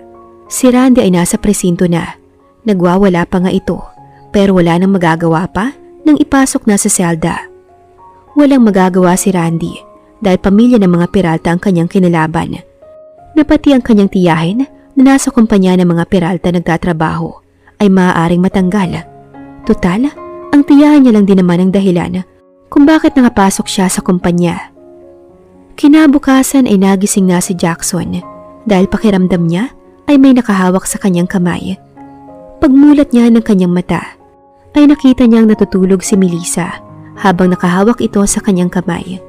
si Randy ay nasa presinto na. Nagwawala pa nga ito pero wala nang magagawa pa nang ipasok na sa selda. Walang magagawa si Randy dahil pamilya ng mga Peralta ang kanyang kinalaban. Napati ang kanyang tiyahin na nasa kumpanya ng mga Peralta nagtatrabaho ay maaaring matanggal. Total, ang tiyahin niya lang din naman ang dahilan kung bakit nakapasok siya sa kumpanya. Kinabukasan ay nagising na si Jackson dahil pakiramdam niya ay may nakahawak sa kanyang kamay. Pagmulat niya ng kanyang mata ay nakita niyang natutulog si Melissa habang nakahawak ito sa kanyang kamay.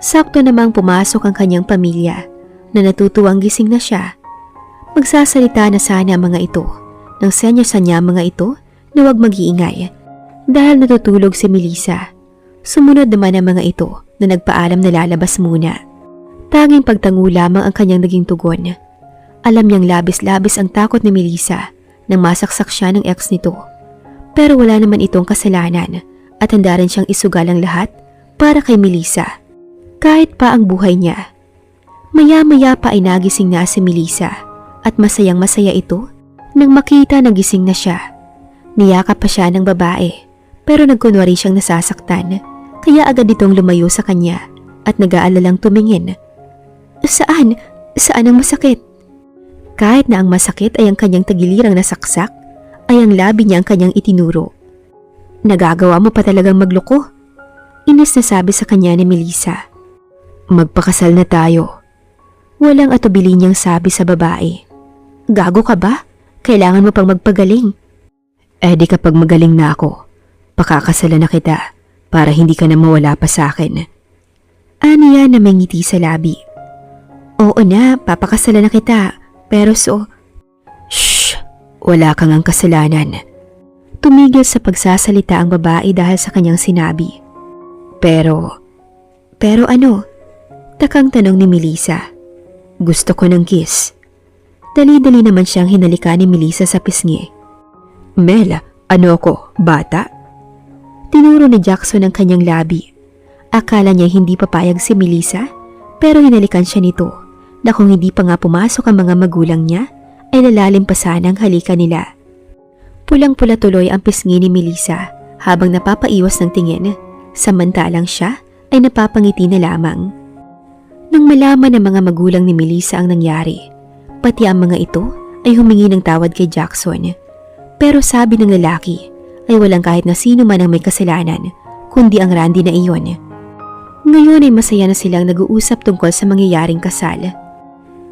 Sakto namang pumasok ang kanyang pamilya na natutuwang gising na siya. Magsasalita na sana ang mga ito nang senyo sa niya mga ito na huwag mag-iingay dahil natutulog si Melissa. Sumunod naman ang mga ito na nagpaalam na lalabas muna. Tanging pagtango lamang ang kanyang naging tugon. Alam niyang labis-labis ang takot ni Melissa nang masaksak siya ng ex nito. Pero wala naman itong kasalanan at handa rin siyang isugal ang lahat para kay Melissa. Kahit pa ang buhay niya. Maya-maya pa ay nagising na si Melissa at masayang-masaya ito nang makita na gising na siya. Niyakap pa siya ng babae pero nagkunwari siyang nasasaktan kaya agad itong lumayo sa kanya at nag-aalalang tumingin. Saan? Saan ang masakit? Kahit na ang masakit ay ang kanyang tagilirang nasaksak, ay ang labi niya ang kanyang itinuro. Nagagawa mo pa talagang magloko? Inis na sabi sa kanya ni Melissa. Magpakasal na tayo. Walang atubili niyang sabi sa babae. Gago ka ba? Kailangan mo pang magpagaling. Di kapag magaling na ako, pakakasalan na kita para hindi ka na mawala pa sa akin. Aniya na may ngiti sa labi. Oo na, papakasalan na kita. Pero Shh! Wala kang ang kasalanan. Tumigil sa pagsasalita ang babae dahil sa kanyang sinabi. Pero ano? Takang tanong ni Melissa. Gusto ko ng kiss. Dali-dali naman siyang hinalika ni Melissa sa pisngi. Mel, ano ako, bata? Tinuro ni Jackson ang kanyang labi. Akala niya hindi papayag si Melissa, pero hinalikan siya nito na kung hindi pa nga pumasok ang mga magulang niya, ay lalalim pa sana ang halika nila. Pulang-pula tuloy ang pisngi ni Melissa habang napapaiwas ng tingin, samantalang siya ay napapangiti na lamang. Nang malaman ng mga magulang ni Melissa ang nangyari, pati ang mga ito ay humingi ng tawad kay Jackson. Pero sabi ng lalaki ay walang kahit na sino man ang may kasalanan kundi ang Randy na iyon. Ngayon ay masaya na silang nag-uusap tungkol sa mangyayaring kasal.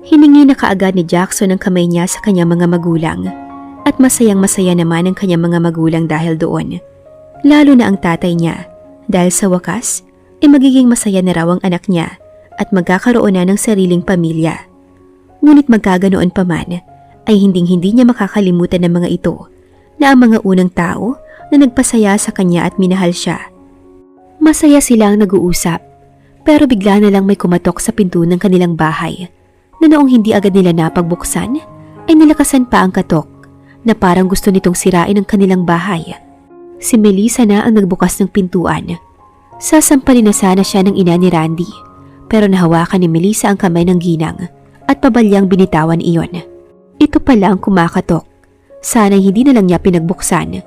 Hiningi na kaagad ni Jackson ang kamay niya sa kanyang mga magulang at masayang-masaya naman ang kanyang mga magulang dahil doon. Lalo na ang tatay niya dahil sa wakas ay magiging masaya na raw ang anak niya at magkakaroon na ng sariling pamilya. Ngunit magkaganoon pa man ay hinding-hindi niya makakalimutan ng mga ito na ang mga unang tao na nagpasaya sa kanya at minahal siya. Masaya silang nag-uusap pero bigla na lang may kumatok sa pinto ng kanilang bahay na noong hindi agad nila napagbuksan ay nilakasan pa ang katok na parang gusto nitong sirain ang kanilang bahay. Si Melissa na ang nagbukas ng pintuan. Sasampalin na sana siya ng ina ni Randy pero nahawakan ni Melissa ang kamay ng ginang at pabalyang binitawan iyon. Ito pala ang kumakatok. Sana hindi na lang niya pinagbuksan.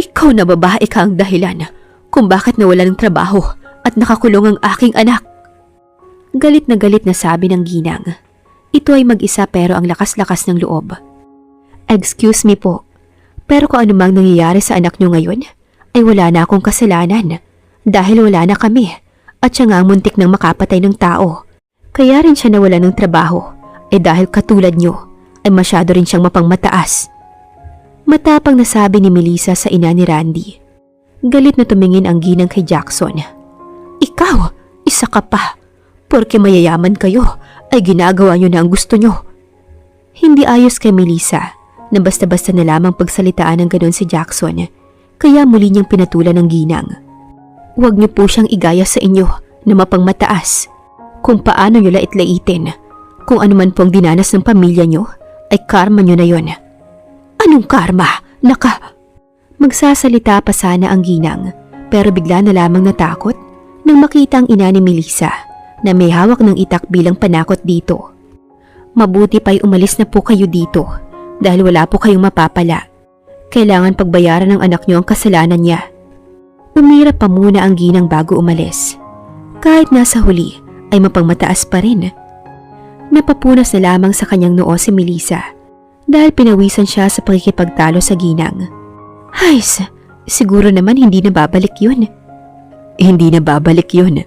Ikaw na babae ka ang dahilan kung bakit nawala ng trabaho at nakakulong ang aking anak. Galit na sabi ng ginang. Ito ay mag-isa pero ang lakas-lakas ng loob. Excuse me po, pero kung ano mang nangyayari sa anak niyo ngayon, ay wala na akong kasalanan dahil wala na kami at siya nga ang muntik ng makapatay ng tao. Kaya rin siya nawala ng trabaho dahil katulad niyo ay masyado rin siyang mapangmataas. Matapang na sabi ni Melissa sa ina ni Randy. Galit na tumingin ang ginang kay Jackson. Ikaw, isa ka pa. Porke mayayaman kayo, ay ginagawa niyo na ang gusto niyo. Hindi ayos kay Melissa na basta-basta na lamang pagsalitaan ng ganon si Jackson, kaya muli niyang pinatulan ng ginang. Huwag niyo po siyang igaya sa inyo na mapangmataas. Kung paano niyo lait-laitin, kung ano man pong dinanas ng pamilya niyo, ay karma niyo na yon. Anong karma? Magsasalita pa sana ang ginang, pero bigla na lamang natakot nang makita ang ina ni Melissa na may hawak ng itak bilang panakot dito. Mabuti pa'y umalis na po kayo dito dahil wala po kayong mapapala. Kailangan pagbayaran ng anak niyo ang kasalanan niya. Umirap pa muna ang ginang bago umalis. Kahit nasa huli ay mapangmataas pa rin. Napapunas na lamang sa kanyang noo si Melissa dahil pinawisan siya sa pakikipagtalo sa ginang. Hays, siguro naman hindi na babalik yun. Hindi na babalik yun.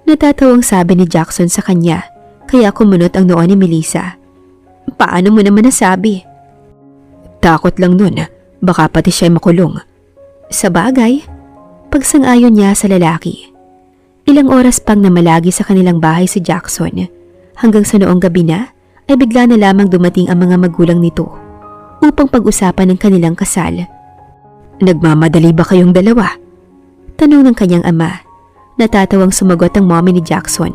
Natatawang sabi ni Jackson sa kanya kaya kumunot ang noo ni Melissa. Paano mo naman nasabi? Takot lang nun, baka pati siya'y makulong. Sa bagay, pagsang-ayon niya sa lalaki. Ilang oras pang namalagi sa kanilang bahay si Jackson hanggang sa noong gabi na ay bigla na lamang dumating ang mga magulang nito upang pag-usapan ng kanilang kasal. Nagmamadali ba kayong dalawa? Tanong ng kanyang ama. Natatawang sumagot ang mommy ni Jackson.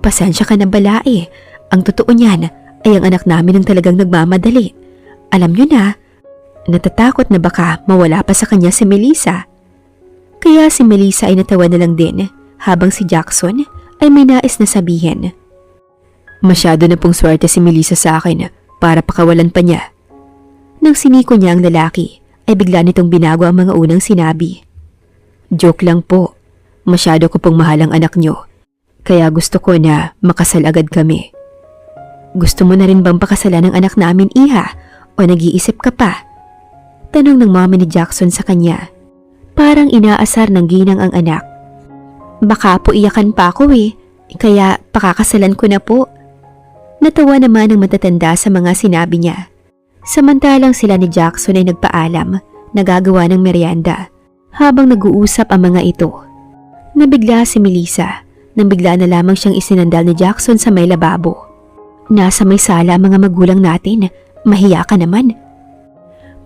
Pasensya ka na balae. Ang totoo niyan ay ang anak namin ang talagang nagmamadali. Alam niyo na, natatakot na baka mawala pa sa kanya si Melissa. Kaya si Melissa ay natawa na lang din habang si Jackson ay may nais na sabihin. Masyado na pong swerte si Melissa sa akin para pakawalan pa niya. Nang siniko niya ang lalaki ay bigla nitong binago ang mga unang sinabi. Joke lang po. Masyado ko pong mahal ang anak niyo. Kaya gusto ko na makasal agad kami. Gusto mo na rin bang pakasalan ng anak namin, iha? O nag-iisip ka pa? Tanong ng mommy ni Jackson sa kanya. Parang inaasar ng ginang ang anak. Baka po iyakan pa ako Kaya pakakasalan ko na po. Natawa naman ang matatanda sa mga sinabi niya. Samantalang sila ni Jackson ay nagpaalam na gagawa ng merienda habang nag-uusap ang mga ito. Nabigla si Melissa nang bigla na lamang siyang isinandal ni Jackson sa may lababo. Nasa may sala ang mga magulang natin, mahiya ka naman.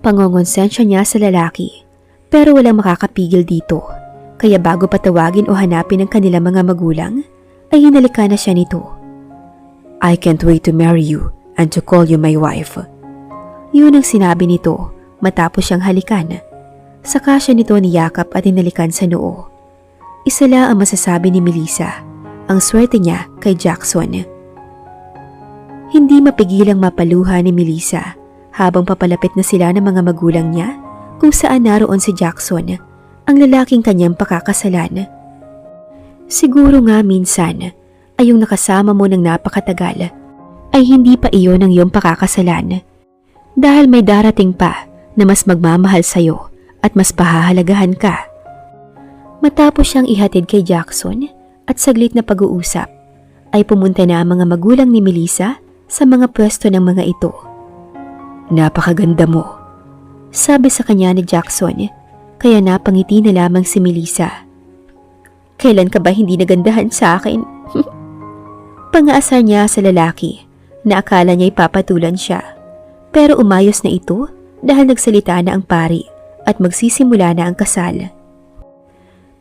Pangongonsensya niya sa lalaki pero walang makakapigil dito. Kaya bago patawagin o hanapin ang kanilang mga magulang, ay hinalikan na siya nito. I can't wait to marry you and to call you my wife. Yun ang sinabi nito matapos siyang halikan. Saka siya nito niyakap at hinalikan sa noo. Isa lang ang masasabi ni Melissa, ang swerte niya kay Jackson. Hindi mapigilang mapaluha ni Melissa habang papalapit na sila ng mga magulang niya kung saan naroon si Jackson, ang lalaking kanyang pakakasalan. Siguro nga minsan ay yung nakasama mo ng napakatagal ay hindi pa iyon ang iyong pakakasalan dahil may darating pa na mas magmamahal sa'yo at mas pahahalagahan ka. Matapos siyang ihatid kay Jackson at saglit na pag-uusap ay pumunta na ang mga magulang ni Melissa sa mga pwesto ng mga ito. Napakaganda mo, sabi sa kanya ni Jackson, kaya napangiti na lamang si Melissa. Kailan ka ba hindi nagandahan sa akin? Pangaasar niya sa lalaki na akala niya'y papatulan siya. Pero umayos na ito dahil nagsalita na ang pari at magsisimula na ang kasal.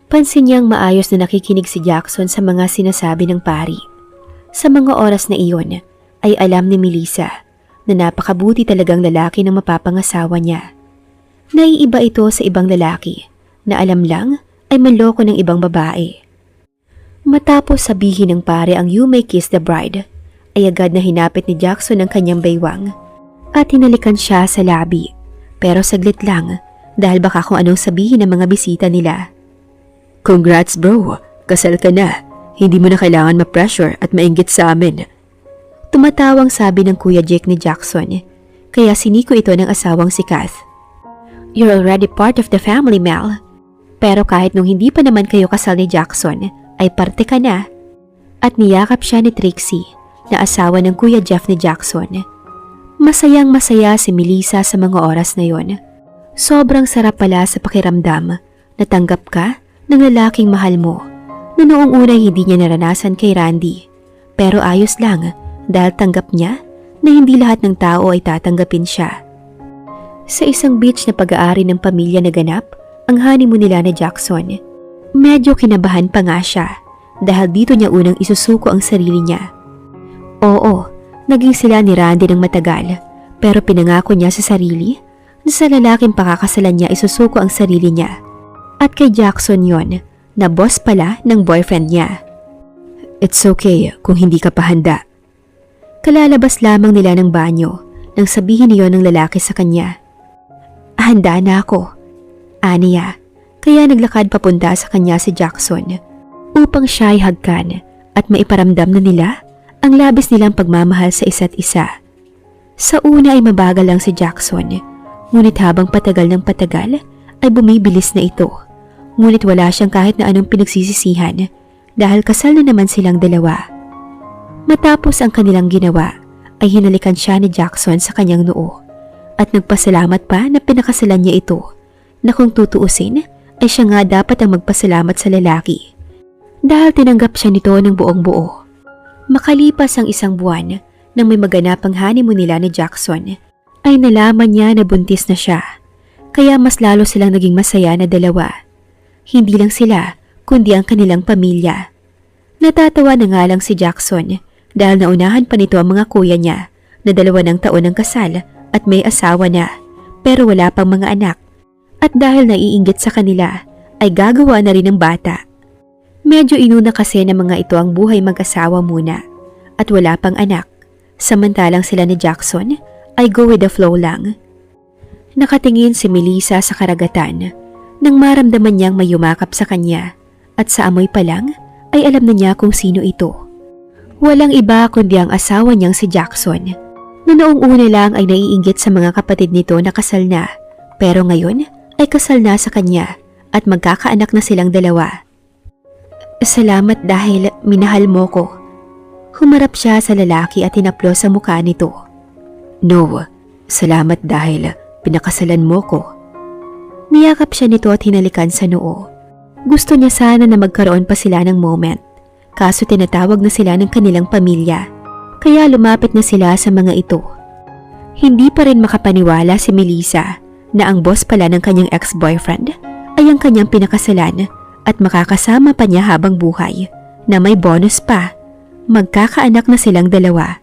Pansin niyang maayos na nakikinig si Jackson sa mga sinasabi ng pari. Sa mga oras na iyon ay alam ni Melissa na napakabuti talagang lalaki ng mapapangasawa niya. Naiiba ito sa ibang lalaki na alam lang ay manloko ng ibang babae. Matapos sabihin ng pare ang "You may kiss the bride", ay agad na hinapit ni Jackson ang kanyang baywang at hinalikan siya sa labi. Pero saglit lang dahil baka kung anong sabihin ng mga bisita nila. Congrats bro, kasal ka na. Hindi mo na kailangan ma-pressure at mainggit sa amin. Tumatawang sabi ng Kuya Jake ni Jackson, kaya siniko ito ng asawang si Kath. You're already part of the family, Mel. Pero kahit nung hindi pa naman kayo kasal ni Jackson, ay parte ka na. At niyakap siya ni Trixie, na asawa ng Kuya Jeff ni Jackson. Masayang masaya si Melissa sa mga oras na yon. Sobrang sarap pala sa pakiramdam. Natanggap ka ng lalaking mahal mo na noong una hindi niya naranasan kay Randy. Pero ayos lang dahil tanggap niya na hindi lahat ng tao ay tatanggapin siya. Sa isang beach na pag-aari ng pamilya na ganap ang honeymoon nila ni Jackson. Medyo kinabahan pa nga siya dahil dito niya unang isusuko ang sarili niya. Oo, naging sila ni Randy ng matagal pero pinangako niya sa sarili na sa lalaking pakakasalan niya isusuko ang sarili niya. At kay Jackson yon na boss pala ng boyfriend niya. It's okay kung hindi ka pa handa. Kalalabas lamang nila ng banyo nang sabihin niyon ng lalaki sa kanya. Handa na ako, aniya. Kaya naglakad papunta sa kanya si Jackson upang siya ay hagkan at maiparamdam na nila ang labis nilang pagmamahal sa isa't isa. Sa una ay mabagal lang si Jackson, ngunit habang patagal ng patagal ay bumibilis na ito. Ngunit wala siyang kahit na anong pinagsisisihan dahil kasal na naman silang dalawa. Matapos ang kanilang ginawa ay hinalikan siya ni Jackson sa kanyang noo at nagpasalamat pa na pinakasalan niya ito na kung tutuusin ay siya nga dapat ang magpasalamat sa lalaki dahil tinanggap siya nito ng buong buo. Makalipas ang isang buwan nang may maganapang honeymoon nila ni Jackson ay nalaman niya na buntis na siya kaya mas lalo silang naging masaya na dalawa. Hindi lang sila kundi ang kanilang pamilya. Natatawa na nga lang si Jackson dahil naunahan pa nito ang mga kuya niya na 2 taon ng kasal at may asawa na pero wala pang mga anak. At dahil naiinggit sa kanila, ay gagawa na rin ng bata. Medyo inuna kasi ng mga ito ang buhay mag-asawa muna at wala pang anak. Samantalang sila ni Jackson ay go with the flow lang. Nakatingin si Melissa sa karagatan nang maramdaman niyang may yumakap sa kanya at sa amoy pa lang ay alam na niya kung sino ito. Walang iba kundi ang asawa niyang si Jackson na noong una lang ay naiinggit sa mga kapatid nito na kasal na pero ngayon ay kasal na sa kanya at magkakaanak na silang dalawa. Salamat dahil minahal mo ko. Humarap siya sa lalaki at hinaplos sa mukha nito. No, salamat dahil pinakasalan mo ko. Niyakap siya nito at hinalikan sa noo. Gusto niya sana na magkaroon pa sila ng moment. Kaso tinatawag na sila ng kanilang pamilya. Kaya lumapit na sila sa mga ito. Hindi pa rin makapaniwala si Melissa na ang boss pala ng kanyang ex-boyfriend ay ang kanyang pinakasalan at makakasama pa niya habang buhay na may bonus pa. Magkakaanak na silang dalawa.